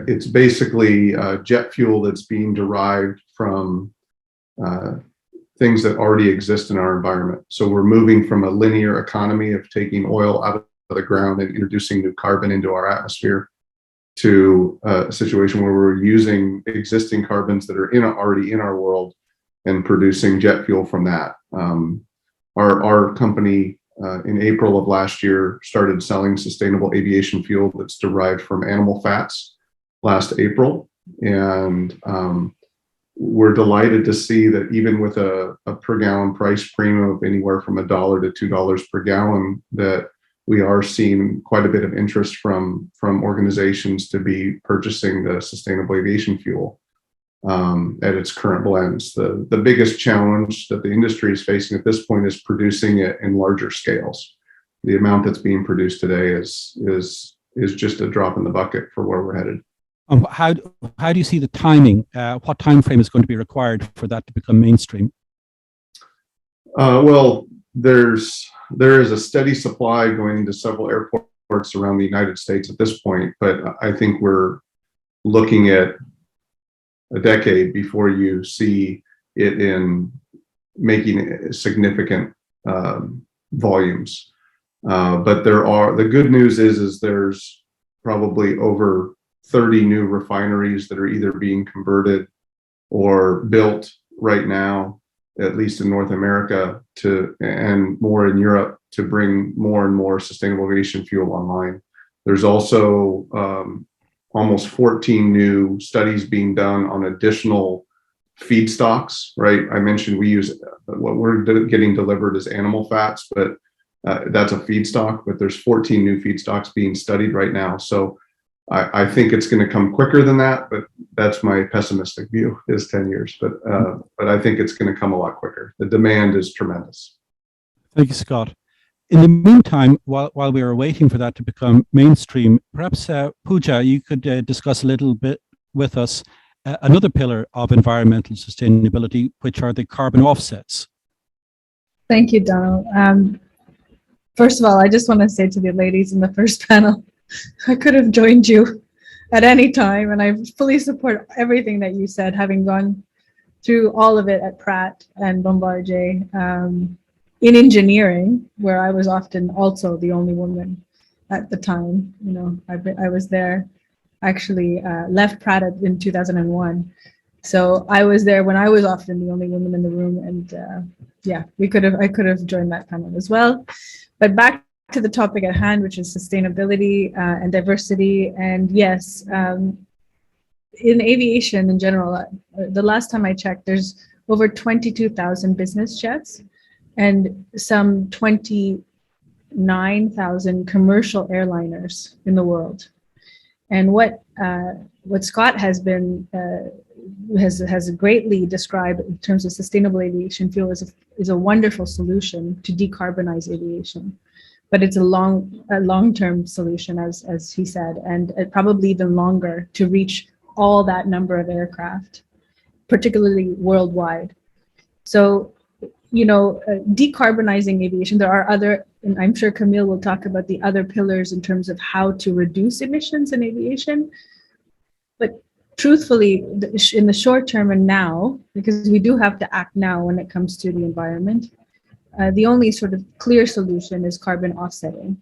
it's basically jet fuel that's being derived from things that already exist in our environment. So we're moving from a linear economy of taking oil out of the ground and introducing new carbon into our atmosphere to a situation where we're using existing carbons that are already in our world and producing jet fuel from that. Our company in April of last year started selling sustainable aviation fuel that's derived from animal fats last April. And we're delighted to see that even with a per gallon price premium of anywhere from $1 to $2 per gallon, that we are seeing quite a bit of interest from organizations to be purchasing the sustainable aviation fuel at its current blends. The biggest challenge that the industry is facing at this point is producing it in larger scales. The amount that's being produced today is just a drop in the bucket for where we're headed. How do you see the timing? What time frame is going to be required for that to become mainstream? Well, there is a steady supply going into several airports around the United States at this point, but I think we're looking at a decade before you see it in making significant volumes. But the good news is there's probably over 30 new refineries that are either being converted or built right now, at least in North America, and more in Europe, to bring more and more sustainable aviation fuel online. There's also almost 14 new studies being done on additional feedstocks, right? I mentioned we use what we're getting delivered as animal fats, but that's a feedstock, but there's 14 new feedstocks being studied right now. So I think it's going to come quicker than that, but that's my pessimistic view, is 10 years. But I think it's going to come a lot quicker. The demand is tremendous. Thank you, Scott. In the meantime, while we are waiting for that to become mainstream, perhaps Puja, you could discuss a little bit with us another pillar of environmental sustainability, which are the carbon offsets. Thank you, Donal. First of all, I just want to say to the ladies in the first panel, I could have joined you at any time, and I fully support everything that you said, having gone through all of it at Pratt and Bombardier. In engineering, where I was often also the only woman at the time, you know, I was there, actually left Pratt in 2001. So I was there when I was often the only woman in the room, and yeah, I could have joined that panel as well. But back to the topic at hand, which is sustainability and diversity. And yes, in aviation in general, the last time I checked, there's over 22,000 business jets and some 20 9,000 commercial airliners in the world. And what Scott has been has greatly described in terms of sustainable aviation fuel is a wonderful solution to decarbonize aviation, but it's a long-term solution, as he said, and probably even longer to reach all that number of aircraft, particularly worldwide. So, decarbonizing aviation, there are other, and I'm sure Camille will talk about the other pillars in terms of how to reduce emissions in aviation. But truthfully, in the short term and now, because we do have to act now when it comes to the environment, the only sort of clear solution is carbon offsetting,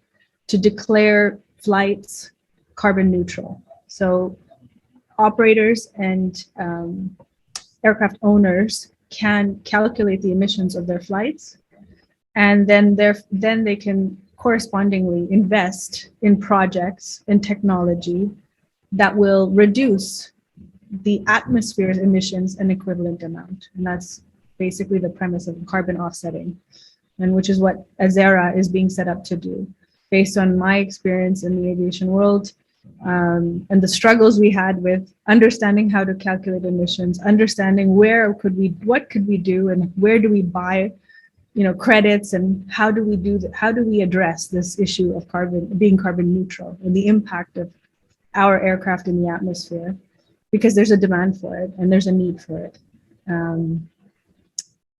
to declare flights carbon neutral. So operators and aircraft owners can calculate the emissions of their flights, and then they can correspondingly invest in projects and technology that will reduce the atmosphere's emissions an equivalent amount. And that's basically the premise of carbon offsetting, and which is what Azzera is being set up to do. Based on my experience in the aviation world, and the struggles we had with understanding how to calculate emissions, understanding what could we do, and where do we buy, credits, and how do we do that? How do we address this issue of being carbon neutral and the impact of our aircraft in the atmosphere? Because there's a demand for it and there's a need for it.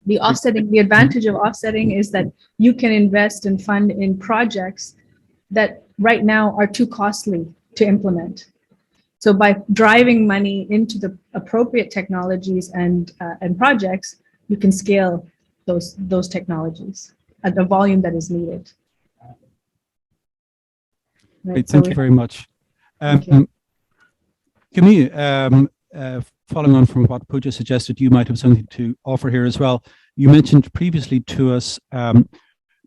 The advantage of offsetting is that you can invest and fund in projects that right now are too costly to implement. So by driving money into the appropriate technologies and projects, you can scale those technologies at the volume that is needed. Great, thank you very much. Camille, following on from what Puja suggested, you might have something to offer here as well. You mentioned previously to us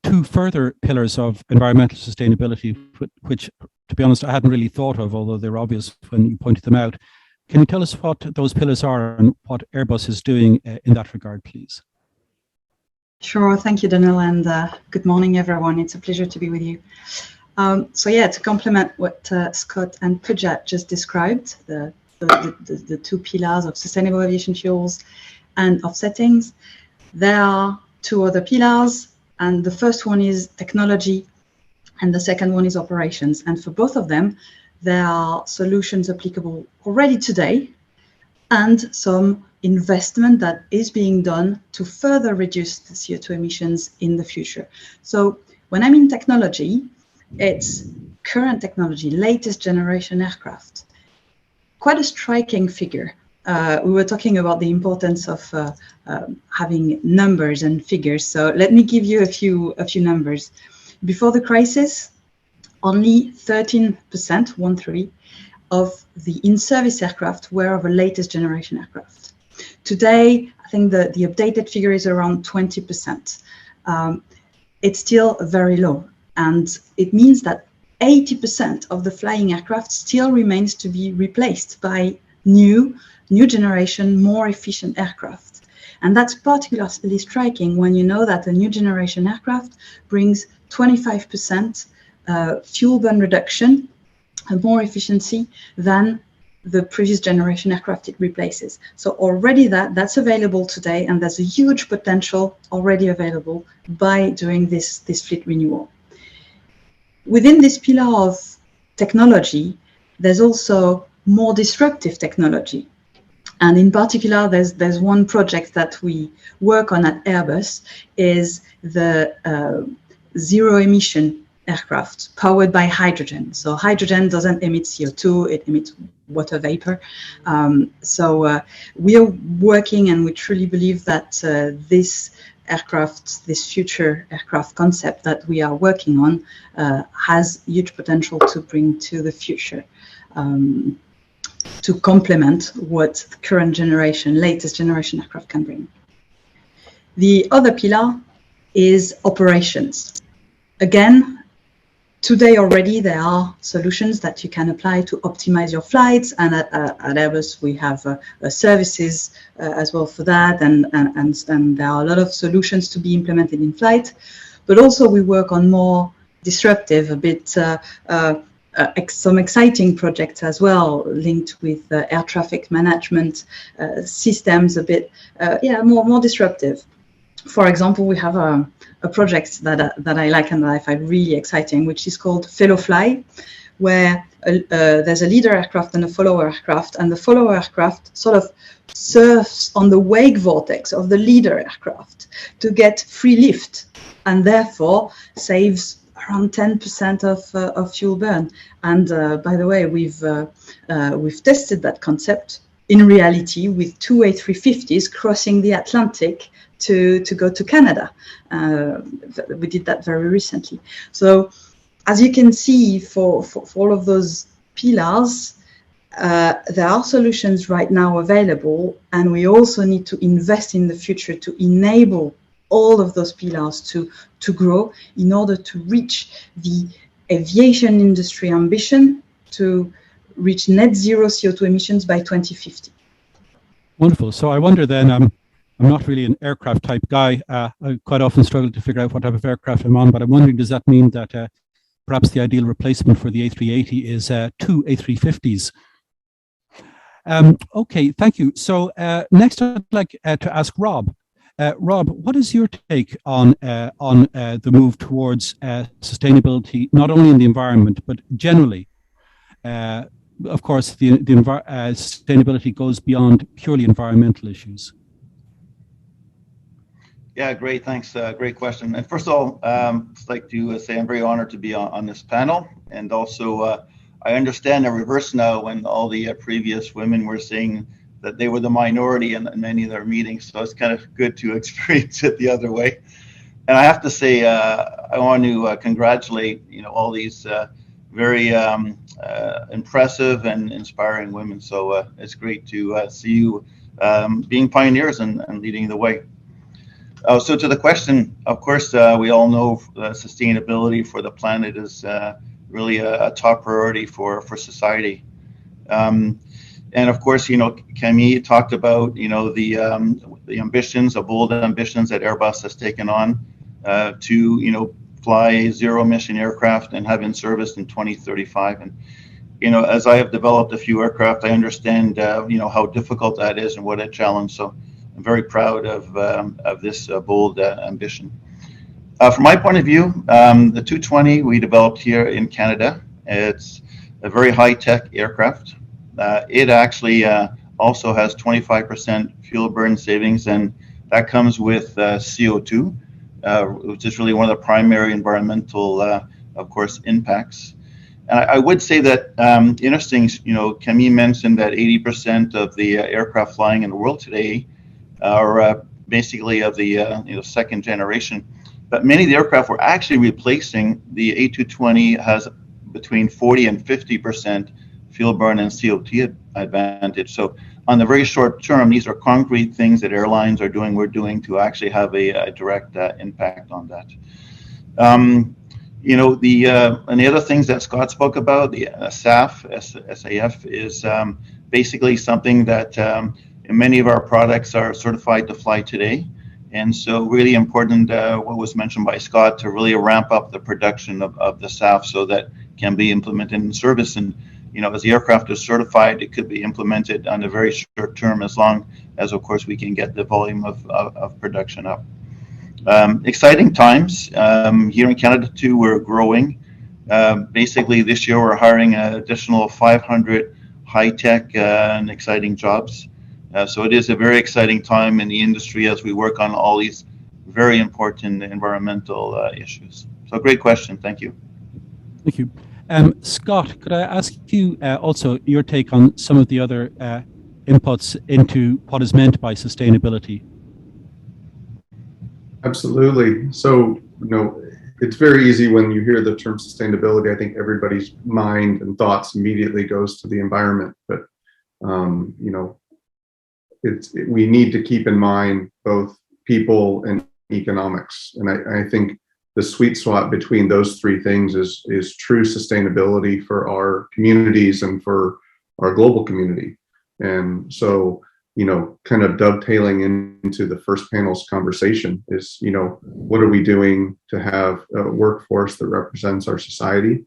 two further pillars of environmental sustainability, which, to be honest, I hadn't really thought of, although they're obvious when you pointed them out. Can you tell us what those pillars are and what Airbus is doing in that regard, please? Sure, thank you, Donal, and good morning, everyone. It's a pleasure to be with you. To complement what Scott and Puja just described, the two pillars of sustainable aviation fuels and offsettings, there are two other pillars, and the first one is technology, and the second one is operations. And for both of them, there are solutions applicable already today, and some investment that is being done to further reduce the CO2 emissions in the future. So when I mean technology, it's current technology, latest generation aircraft. Quite a striking figure. We were talking about the importance of having numbers and figures. So let me give you a few numbers. Before the crisis, only 13%, of the in-service aircraft were of a latest generation aircraft. Today, I think the updated figure is around 20%. It's still very low. And it means that 80% of the flying aircraft still remains to be replaced by new generation, more efficient aircraft. And that's particularly striking when you know that a new generation aircraft brings 25% fuel burn reduction and more efficiency than the previous generation aircraft it replaces. So already that's available today, and there's a huge potential already available by doing this fleet renewal. Within this pillar of technology, there's also more disruptive technology. And in particular, there's one project that we work on at Airbus, is the zero emission aircraft powered by hydrogen. So hydrogen doesn't emit CO2, it emits water vapor. We are working, and we truly believe that this future aircraft concept that we are working on has huge potential to bring to the future, to complement what the current generation, latest generation aircraft can bring. The other pillar is operations. Again, today already there are solutions that you can apply to optimize your flights, and at Airbus we have services as well for that, and there are a lot of solutions to be implemented in flight. But also we work on more disruptive, a bit some exciting projects as well, linked with air traffic management systems, a bit more disruptive. For example, we have a project that I like and that I find really exciting, which is called Fellow Fly, where there's a leader aircraft and a follower aircraft, and the follower aircraft sort of surfs on the wake vortex of the leader aircraft to get free lift, and therefore saves around 10% of fuel burn. And by the way, we've tested that concept in reality with two A350s crossing the Atlantic to go to Canada. We did that very recently. So as you can see, for all of those pillars, there are solutions right now available, and we also need to invest in the future to enable all of those pillars to grow in order to reach the aviation industry ambition to reach net zero CO2 emissions by 2050. Wonderful. So I wonder then, I'm not really an aircraft type guy. I quite often struggle to figure out what type of aircraft I'm on, but I'm wondering, does that mean that perhaps the ideal replacement for the A380 is two A350s? Okay, thank you. So next I'd like to ask Rob. Rob, what is your take on the move towards sustainability, not only in the environment, but generally? Of course, the sustainability goes beyond purely environmental issues. Yeah, great. Thanks. Great question. And first of all, I'd like to say I'm very honored to be on this panel. And also, I understand the reverse now when all the previous women were saying that they were the minority in many of their meetings. So it's kind of good to experience it the other way. And I have to say, I want to congratulate all these very impressive and inspiring women. So it's great to see you being pioneers and leading the way. So to the question, of course, we all know sustainability for the planet is really a top priority for society. And of course, Camille talked about, the ambitions, the bold ambitions that Airbus has taken on to, fly zero emission aircraft and have in service in 2035. And, as I have developed a few aircraft, I understand, how difficult that is and what a challenge. So I'm very proud of this bold ambition. From my point of view, the 220 we developed here in Canada, it's a very high-tech aircraft. It actually also has 25% fuel burn savings, and that comes with CO2, which is really one of the primary environmental, of course, impacts. And I would say that, interesting, Camille mentioned that 80% of the aircraft flying in the world today are basically of the second generation. But many of the aircraft we're actually replacing, the A220 has between 40 and 50% fuel burn and CO2 advantage. So on the very short term, these are concrete things that airlines are doing, we're doing to actually have a direct impact on that. And the other things that Scott spoke about, the SAF is basically something that many of our products are certified to fly today. And so really important, what was mentioned by Scott, to really ramp up the production of the SAF so that can be implemented in service. And as the aircraft is certified, it could be implemented on a very short term, as long as, of course, we can get the volume of production up. Exciting times. Here in Canada, too, we're growing. Basically, this year, we're hiring an additional 500 high-tech and exciting jobs. So it is a very exciting time in the industry as we work on all these very important environmental issues. So great question. Thank you. Thank you. Scott, could I ask you also your take on some of the other inputs into what is meant by sustainability? Absolutely. So, it's very easy when you hear the term sustainability. I think everybody's mind and thoughts immediately goes to the environment. But, we need to keep in mind both people and economics. And I think the sweet spot between those three things is true sustainability for our communities and for our global community. And so kind of dovetailing into the first panel's conversation is, what are we doing to have a workforce that represents our society?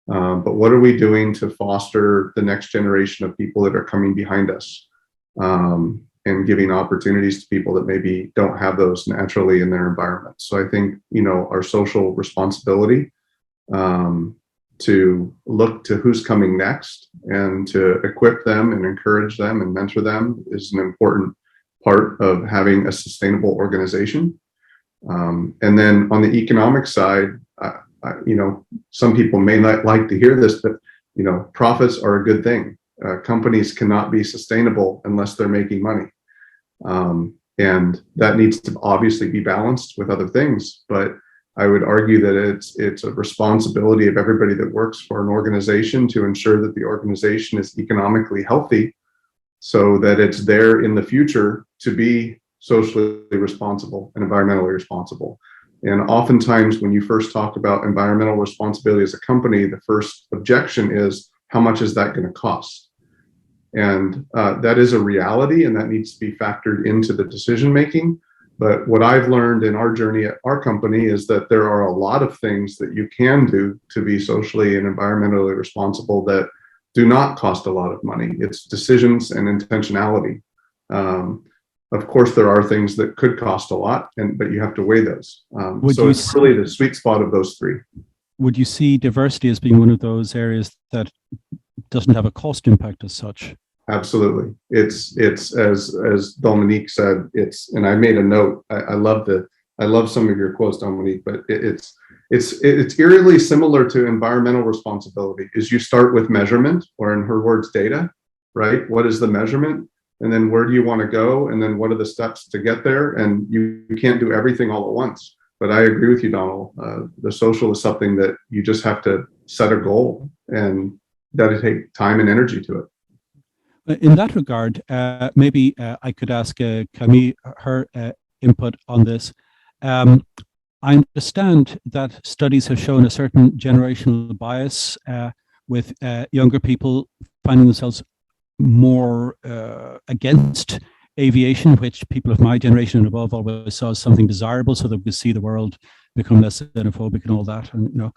But what are we doing to foster the next generation of people that are coming behind us, and giving opportunities to people that maybe don't have those naturally in their environment? So I think, our social responsibility to look to who's coming next and to equip them and encourage them and mentor them is an important part of having a sustainable organization. And then on the economic side, some people may not like to hear this, but profits are a good thing. Companies cannot be sustainable unless they're making money, and that needs to obviously be balanced with other things. But I would argue that it's a responsibility of everybody that works for an organization to ensure that the organization is economically healthy, so that it's there in the future to be socially responsible and environmentally responsible. And oftentimes when you first talk about environmental responsibility as a company, the first objection is, how much is that going to cost? And that is a reality, and that needs to be factored into the decision making. But what I've learned in our journey at our company is that there are a lot of things that you can do to be socially and environmentally responsible that do not cost a lot of money. It's decisions and intentionality. Of course, there are things that could cost a lot, but you have to weigh those. So it's really the sweet spot of those three. Would you see diversity as being one of those areas that doesn't have a cost impact as such? Absolutely. It's as Dominique said, and I made a note. I love some of your quotes, Dominique, but it's eerily similar to environmental responsibility. Is you start with measurement, or in her words, data, right? What is the measurement? And then where do you want to go? And then what are the steps to get there? And you can't do everything all at once. But I agree with you, Donal. The social is something that you just have to set a goal and dedicate time and energy to it. In that regard, maybe I could ask Camille her input on this. I understand that studies have shown a certain generational bias with younger people finding themselves more against aviation, which people of my generation and above always saw as something desirable, so that we see the world become less xenophobic and all that. And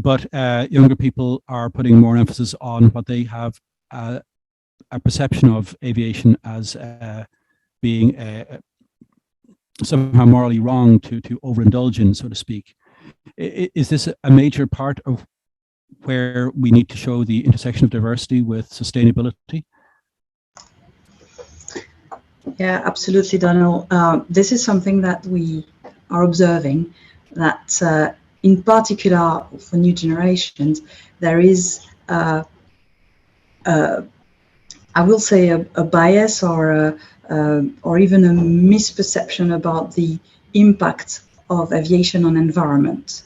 but younger people are putting more emphasis on what they have a perception of aviation as being somehow morally wrong, to overindulge in, so to speak. Is this a major part of where we need to show the intersection of diversity with sustainability? Yeah, absolutely, Donal. This is something that we are observing, that in particular for new generations, there is, I will say, a bias or even a misperception about the impact of aviation on environment.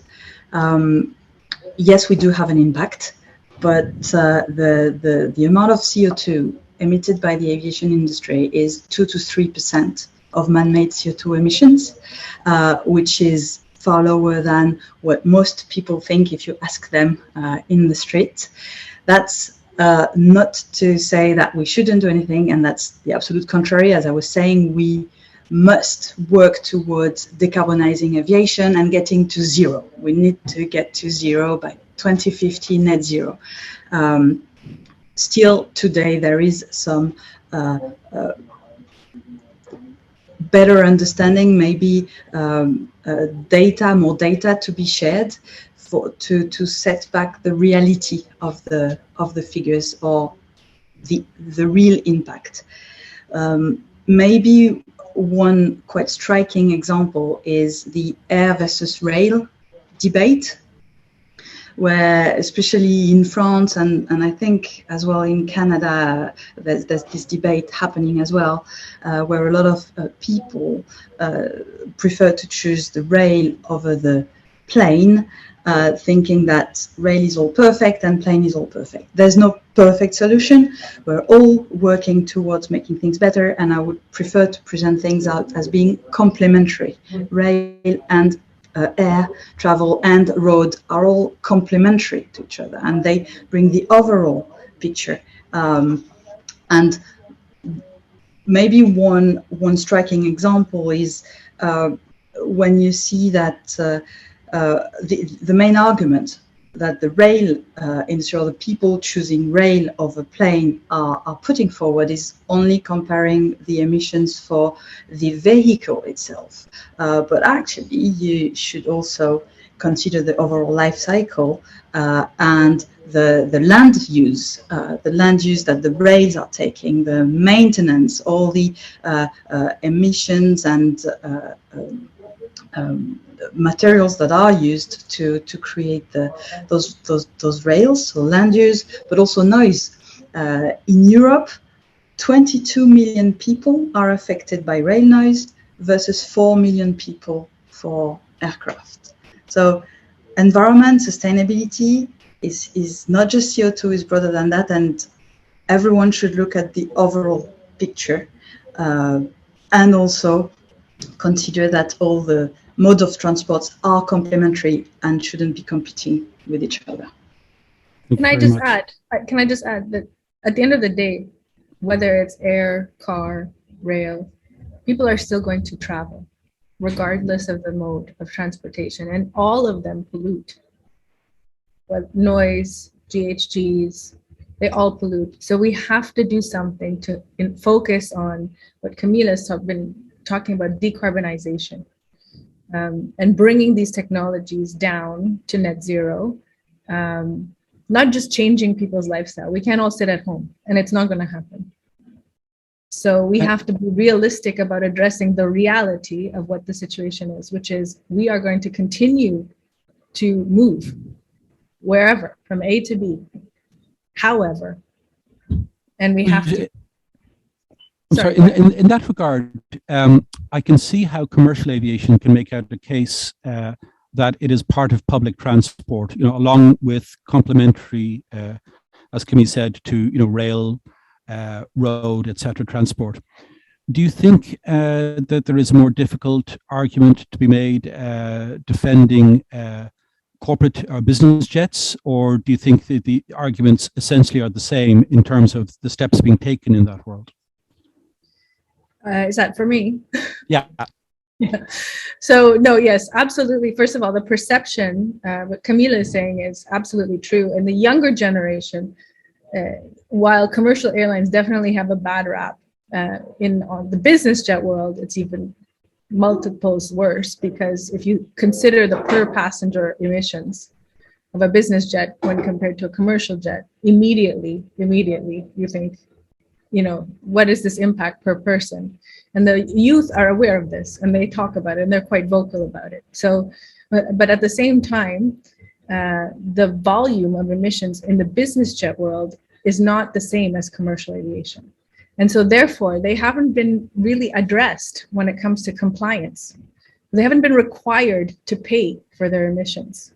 Yes, we do have an impact, but the amount of CO2 emitted by the aviation industry is 2 to 3% of man-made CO2 emissions, which is far lower than what most people think if you ask them in the street. That's not to say that we shouldn't do anything, and that's the absolute contrary. As I was saying, we must work towards decarbonizing aviation and getting to zero. We need to get to zero by 2050, net zero. Still today, there is some better understanding, maybe more data to be shared to set back the reality of the figures or the real impact. Maybe one quite striking example is the air versus rail debate, where especially in France and I think as well in Canada, there's this debate happening as well, where a lot of people prefer to choose the rail over the plane, thinking that rail is all perfect and plane is all perfect. There's no perfect solution. We're all working towards making things better, and I would prefer to present things out as being complementary. Rail and air travel and road are all complementary to each other, and they bring the overall picture. And maybe one striking example is when you see that the main argument that the rail industry or the people choosing rail over plane are putting forward is only comparing the emissions for the vehicle itself. But actually, you should also consider the overall life cycle and the land use that the rails are taking, the maintenance, all the emissions and materials that are used to create those rails, so land use, but also noise. In Europe, 22 million people are affected by rail noise versus 4 million people for aircraft. So environment, sustainability is not just CO2, is broader than that, and everyone should look at the overall picture and also consider that all the modes of transport are complementary and shouldn't be competing with each other. Can I just add that at the end of the day, whether it's air, car, rail, people are still going to travel, regardless of the mode of transportation, and all of them pollute. But noise, GHGs, they all pollute. So we have to do something to focus on what Camille has been talking about, decarbonization, and bringing these technologies down to net zero, not just changing people's lifestyle. We can't all sit at home, and it's not going to happen. So we have to be realistic about addressing the reality of what the situation is, which is we are going to continue to move wherever, from A to B, however, and we have to. Sorry, in that regard, I can see how commercial aviation can make out a case that it is part of public transport, along with complementary, as Camille said, to rail, road, etc. transport. Do you think that there is a more difficult argument to be made defending corporate or business jets, or do you think that the arguments essentially are the same in terms of the steps being taken in that world? Is that for me? Yeah. Yeah. So no, yes, absolutely. First of all, the perception, what Camille is saying is absolutely true. In the younger generation, while commercial airlines definitely have a bad rap, in the business jet world, it's even multiples worse, because if you consider the per passenger emissions of a business jet when compared to a commercial jet, immediately you think, what is this impact per person? And the youth are aware of this, and they talk about it, and they're quite vocal about it. So, but at the same time, the volume of emissions in the business jet world is not the same as commercial aviation. And so therefore, they haven't been really addressed when it comes to compliance. They haven't been required to pay for their emissions.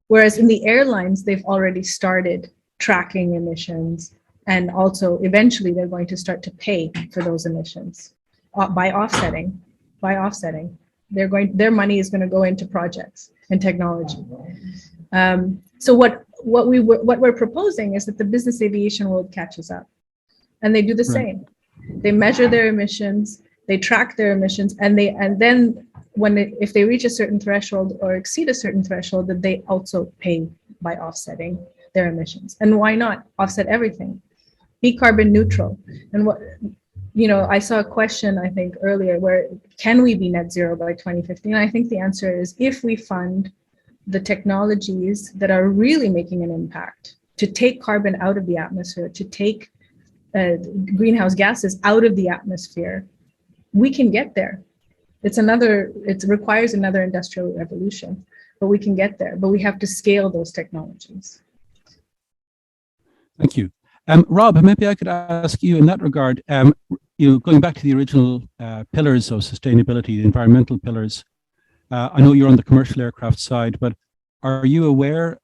Whereas in the airlines, they've already started tracking emissions, and also eventually they're going to start to pay for those emissions by offsetting. Their money is going to go into projects and technology. So what we're proposing is that the business aviation world catches up, and they do the same. They measure their emissions, they track their emissions, and then if they reach a certain threshold or exceed a certain threshold, that they also pay by offsetting their emissions. And why not offset everything? Be carbon neutral. And I saw a question, I think earlier, where can we be net zero by 2050? And I think the answer is if we fund the technologies that are really making an impact to take carbon out of the atmosphere, to take greenhouse gases out of the atmosphere, we can get there. It requires another industrial revolution, but we can get there. But we have to scale those technologies. Thank you. Rob, maybe I could ask you in that regard, going back to the original pillars of sustainability, the environmental pillars. I know you're on the commercial aircraft side, but are you aware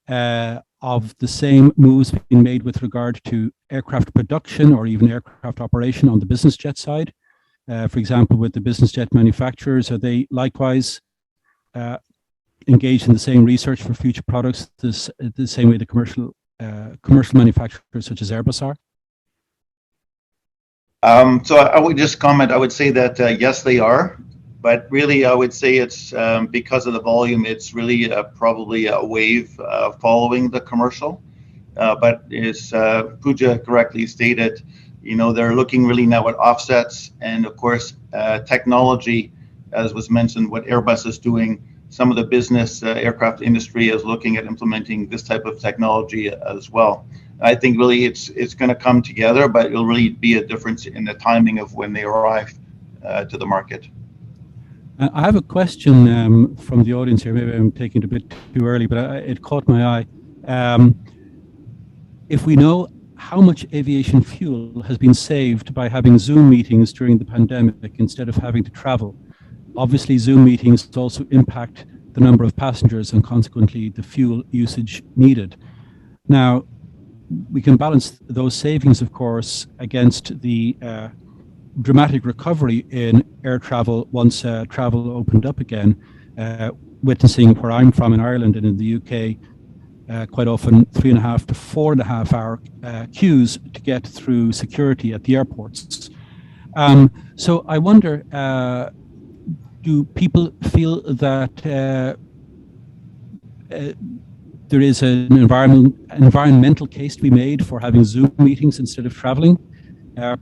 of the same moves being made with regard to aircraft production or even aircraft operation on the business jet side? For example, with the business jet manufacturers, are they likewise engaged in the same research for future products, the same way the commercial manufacturers such as Airbus are? So I would just comment, I would say that yes, they are, but really I would say it's because of the volume, it's really probably a wave following the commercial. But as Puja correctly stated, they're looking really now at offsets and of course technology, as was mentioned, what Airbus is doing. Some of the business aircraft industry is looking at implementing this type of technology as well. I think really it's going to come together, but it'll really be a difference in the timing of when they arrive to the market. I have a question from the audience here. Maybe I'm taking it a bit too early, but it caught my eye. If we know how much aviation fuel has been saved by having Zoom meetings during the pandemic instead of having to travel, obviously Zoom meetings also impact the number of passengers and consequently the fuel usage needed. Now, we can balance those savings, of course, against the dramatic recovery in air travel once travel opened up again, witnessing where I'm from in Ireland and in the UK, quite often 3.5 to 4.5 hour queues to get through security at the airports. So I wonder, do people feel that there is an environmental case to be made for having Zoom meetings instead of traveling?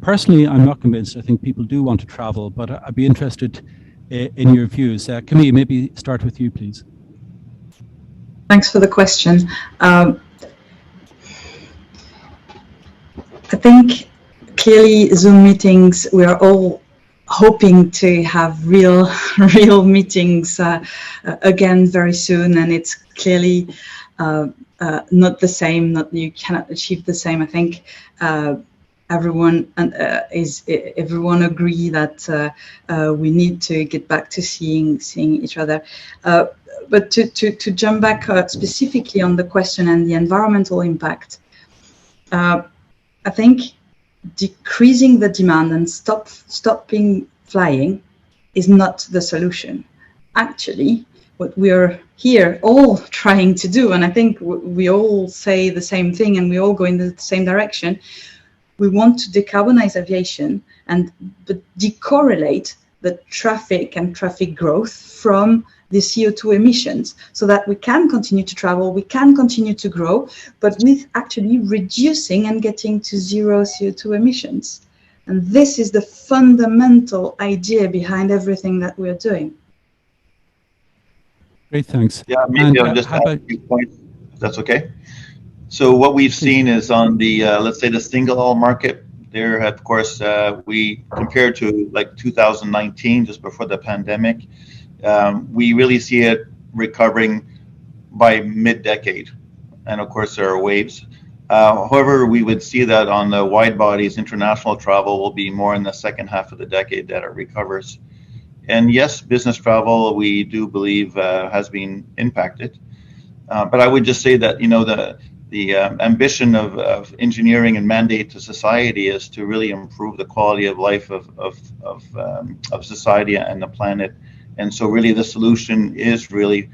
Personally, I'm not convinced. I think people do want to travel, but I'd be interested in your views. Camille, maybe start with you, please. Thanks for the question. I think clearly Zoom meetings, we are all hoping to have real meetings again very soon, and it's clearly not the same. You cannot achieve the same. I think everyone agree that we need to get back to seeing each other. But to jump back specifically on the question and the environmental impact, I think decreasing the demand and stopping flying is not the solution. Actually, what we are here all trying to do, and I think we all say the same thing and we all go in the same direction, we want to decarbonize aviation but decorrelate the traffic and traffic growth from the CO2 emissions so that we can continue to travel, we can continue to grow, but with actually reducing and getting to zero CO2 emissions. And this is the fundamental idea behind everything that we're doing. Great, thanks. Yeah, maybe I'll just add a few points, if that's okay. So what we've seen is on the, let's say the single aisle market, there, of course, we compared to like 2019, just before the pandemic, we really see it recovering by mid-decade. And of course, there are waves. However, we would see that on the wide bodies, international travel will be more in the second half of the decade that it recovers. And yes, business travel, we do believe has been impacted. But I would just say that, the ambition of engineering and mandate to society is to really improve the quality of life of society and the planet. And so really the solution is really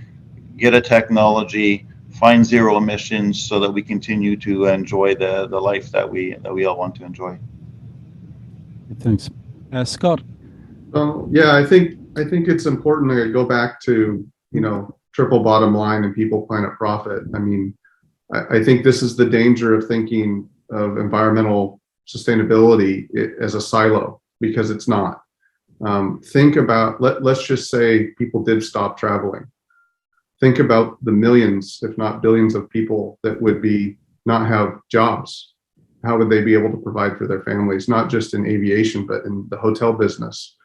get a technology, find zero emissions so that we continue to enjoy the life that we all want to enjoy. Thanks. Scott? Well, yeah, I think it's important to go back to, triple bottom line and people, planet, profit. I mean, I think this is the danger of thinking of environmental sustainability as a silo, because it's not. Think about, let's just say people did stop traveling. Think about the millions, if not billions of people that would not have jobs. How would they be able to provide for their families, not just in aviation, but in the hotel business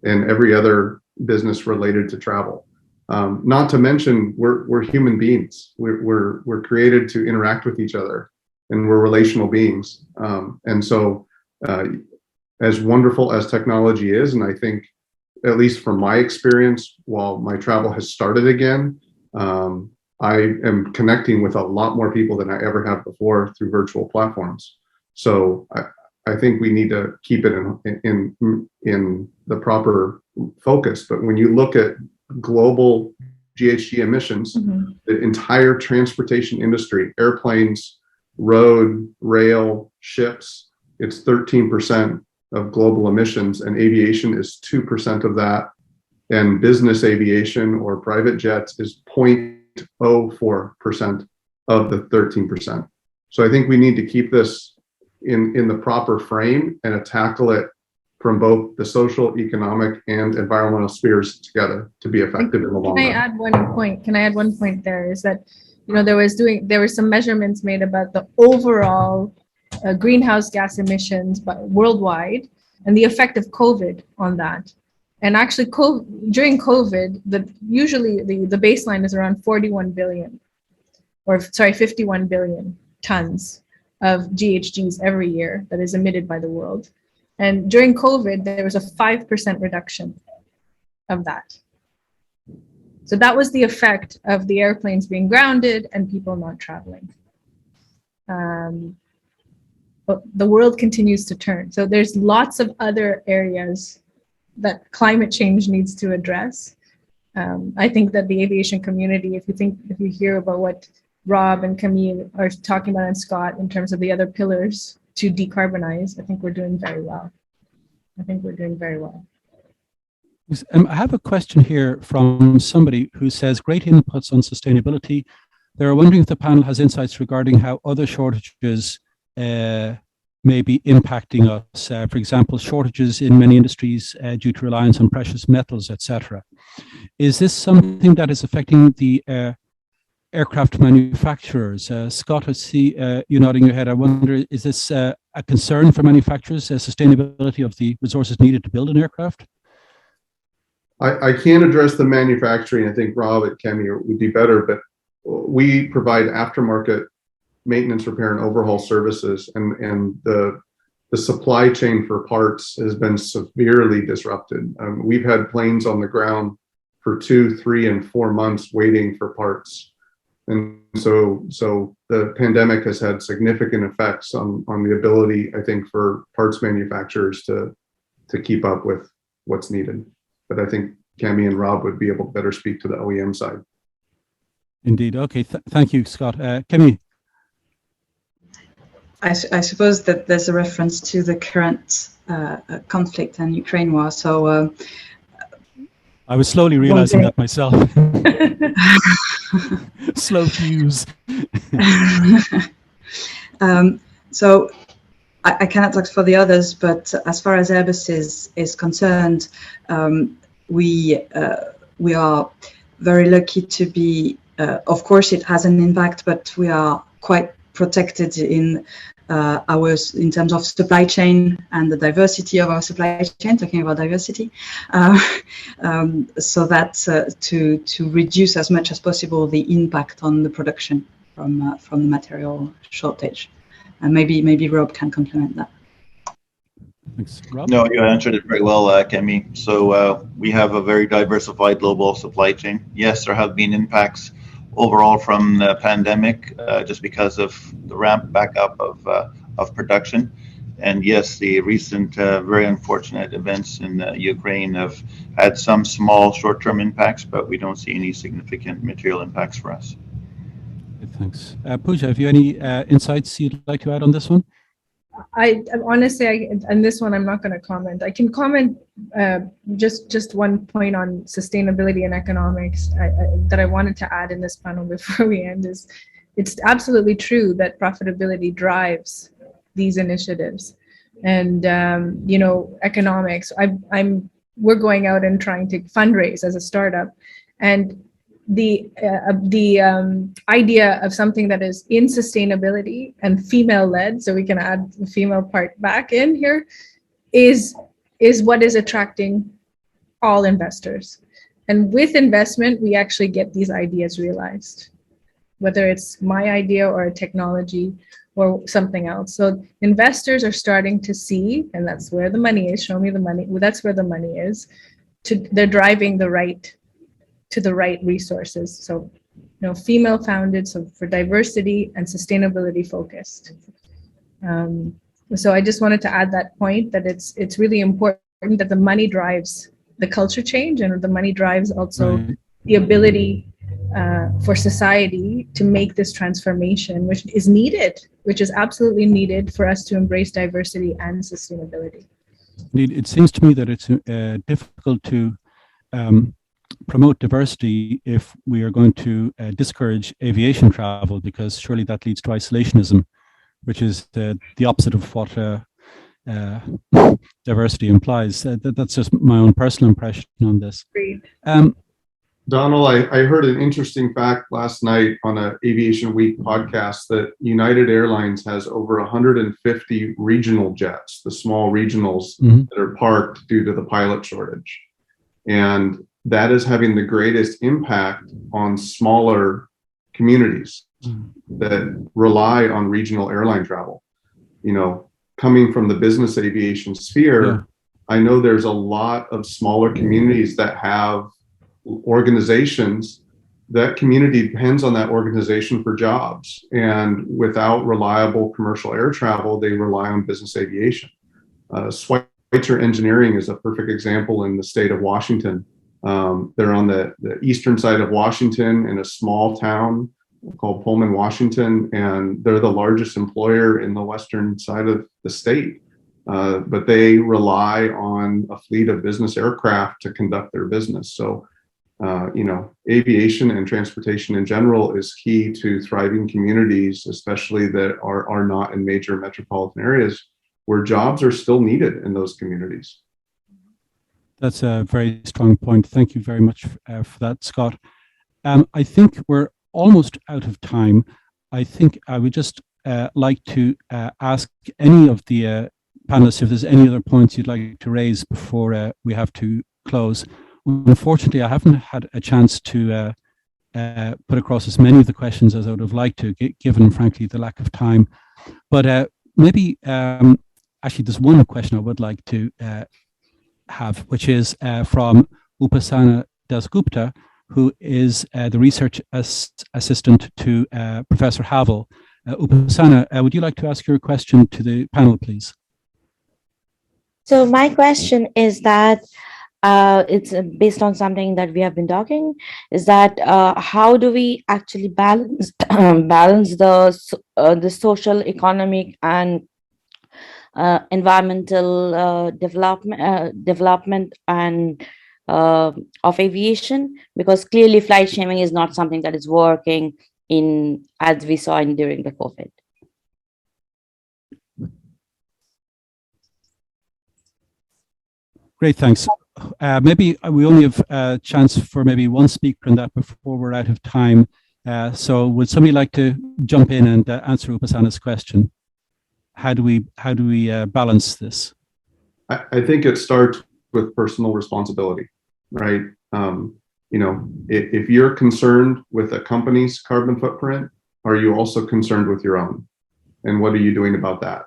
and every other business related to travel? Not to mention, we're human beings. We're created to interact with each other, and we're relational beings. And so, as wonderful as technology is, and I think, at least from my experience, while my travel has started again, I am connecting with a lot more people than I ever have before through virtual platforms. So I think we need to keep it in the proper focus. But when you look at global GHG emissions, the entire transportation industry, airplanes, road, rail, ships, it's 13% of global emissions, and aviation is 2% of that, and business aviation or private jets is 0.04% of the 13%. So I think we need to keep this in the proper frame and tackle it from both the social, economic, and environmental spheres together to be effective in the long run. Can I add one point there? Is that, there were some measurements made about the overall greenhouse gas emissions worldwide and the effect of COVID on that. And actually, during COVID, usually the baseline is around 51 billion tons of GHGs every year that is emitted by the world. And during COVID, there was a 5% reduction of that. So that was the effect of the airplanes being grounded and people not traveling. But the world continues to turn. So there's lots of other areas that climate change needs to address. I think that the aviation community, if you hear about what Rob and Camille are talking about and Scott in terms of the other pillars to decarbonize, I think we're doing very well. I have a question here from somebody who says, great inputs on sustainability. They're wondering if the panel has insights regarding how other shortages may be impacting us. For example, shortages in many industries due to reliance on precious metals, etc. Is this something that is affecting the aircraft manufacturers? Scott, I see you nodding your head. I wonder, is this a concern for manufacturers, sustainability of the resources needed to build an aircraft? I can't address the manufacturing. I think Rob at Camille would be better, but we provide aftermarket maintenance, repair, and overhaul services, and the supply chain for parts has been severely disrupted. We've had planes on the ground for 2, 3, and 4 months waiting for parts. And so the pandemic has had significant effects on the ability, I think, for parts manufacturers to keep up with what's needed. But I think Camille and Rob would be able to better speak to the OEM side. Indeed. Okay. Thank you, Scott. Camille. I suppose that there's a reference to the current conflict and Ukraine war. So I was slowly realizing that myself. Slow fuse. So I cannot talk for the others, but as far as Airbus is concerned, we are very lucky to be. Of course, it has an impact, but we are quite protected in terms of supply chain and the diversity of our supply chain. Talking about diversity, so that to reduce as much as possible the impact on the production from the material shortage. And maybe Rob can complement that. Thanks, Rob. No, you answered it very well, Camille. So we have a very diversified global supply chain. Yes, there have been impacts overall from the pandemic, just because of the ramp back up of production. And yes, the recent very unfortunate events in Ukraine have had some small short-term impacts, but we don't see any significant material impacts for us. Thanks. Puja, have you any insights you'd like to add on this one? I honestly, on this one, I'm not going to comment. I can comment just one point on sustainability and economics that I wanted to add in this panel before we end is it's absolutely true that profitability drives these initiatives. And, economics, we're going out and trying to fundraise as a startup. And the idea of something that is in sustainability and female-led, so we can add the female part back in here, is what is attracting all investors. And with investment, we actually get these ideas realized, whether it's my idea or a technology or something else. So investors are starting to see, and that's where the money is. Show me the money. Well, that's where the money is. They're driving to the right resources. So, female founded, so for diversity and sustainability focused. So I just wanted to add that point that it's really important that the money drives the culture change, and the money drives also the ability for society to make this transformation, which is absolutely needed for us to embrace diversity and sustainability. Indeed, it seems to me that it's difficult to promote diversity if we are going to discourage aviation travel, because surely that leads to isolationism, which is the opposite of what diversity implies. That's just my own personal impression on this. Donal, I heard an interesting fact last night on an Aviation Week podcast that United Airlines has over 150 regional jets, the small regionals that are parked due to the pilot shortage. And that is having the greatest impact on smaller communities that rely on regional airline travel. You know, coming from the business aviation sphere, I know there's a lot of smaller communities that have organizations. That community depends on that organization for jobs, and without reliable commercial air travel, they rely on business aviation. Schweitzer Engineering is a perfect example in the state of Washington. They're on the eastern side of Washington in a small town called Pullman, Washington, and they're the largest employer in the western side of the state. But they rely on a fleet of business aircraft to conduct their business. So you know, aviation and transportation in general is key to thriving communities, especially that are not in major metropolitan areas where jobs are still needed in those communities. That's a very strong point. Thank you very much for that, Scott. I think we're almost out of time. I think I would just like to ask any of the panelists if there's any other points you'd like to raise before we have to close. Unfortunately, I haven't had a chance to put across as many of the questions as I would have liked to, given, frankly, the lack of time. But maybe, actually, there's one question I would like to have, which is from Upasana Dasgupta, who is the research assistant to Professor Havel. Upasana, would you like to ask your question to the panel, please? So my question is that, it's based on something that we have been talking, is that how do we actually balance the social, economic, and environmental development and of aviation? Because clearly flight shaming is not something that is working in, as we saw during the COVID. Great, thanks. Maybe we only have a chance for maybe one speaker on that before we're out of time. So would somebody like to jump in and answer Upasana's question? How do we balance this? I think it starts with personal responsibility, right? You know, if you're concerned with a company's carbon footprint, are you also concerned with your own? And what are you doing about that?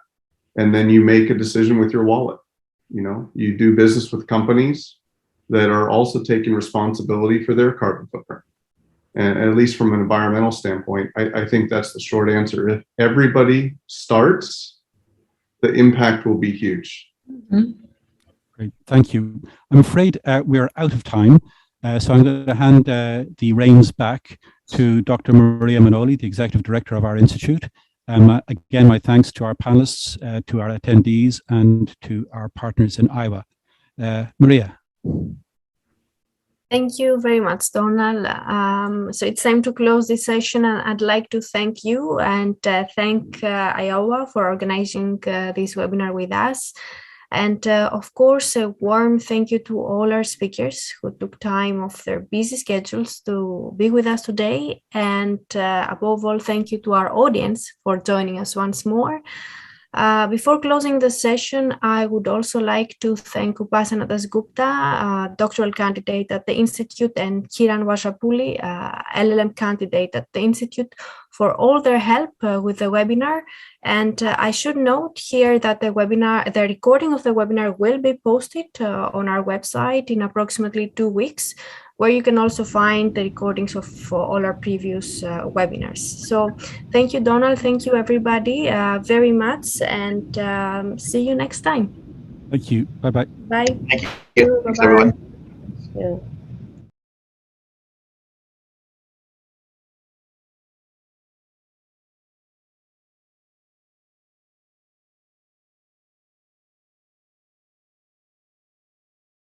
And then you make a decision with your wallet. You know, you do business with companies that are also taking responsibility for their carbon footprint. And at least from an environmental standpoint, I think that's the short answer. If everybody starts, the impact will be huge. Great, thank you. I'm afraid we're out of time. So I'm going to hand the reins back to Dr. Maria Manoli, the Executive Director of our Institute. Again, my thanks to our panelists, to our attendees, and to our partners in Iowa. Maria. Thank you very much, Donal. So it's time to close this session, and I'd like to thank you and thank Iowa for organizing this webinar with us. And of course, a warm thank you to all our speakers who took time off their busy schedules to be with us today. And above all, thank you to our audience for joining us once more. Before closing the session, I would also like to thank Upasana Dasgupta, doctoral candidate at the Institute, and Kiran Vashapuli, LLM candidate at the Institute, for all their help with the webinar. And I should note here that the recording of the webinar will be posted on our website in approximately 2 weeks, where you can also find the recordings of all our previous webinars. So thank you, Donal. Thank you, everybody, very much. And see you next time. Thank you. Bye-bye. Bye. Thank you. Thanks, everyone. Thank you.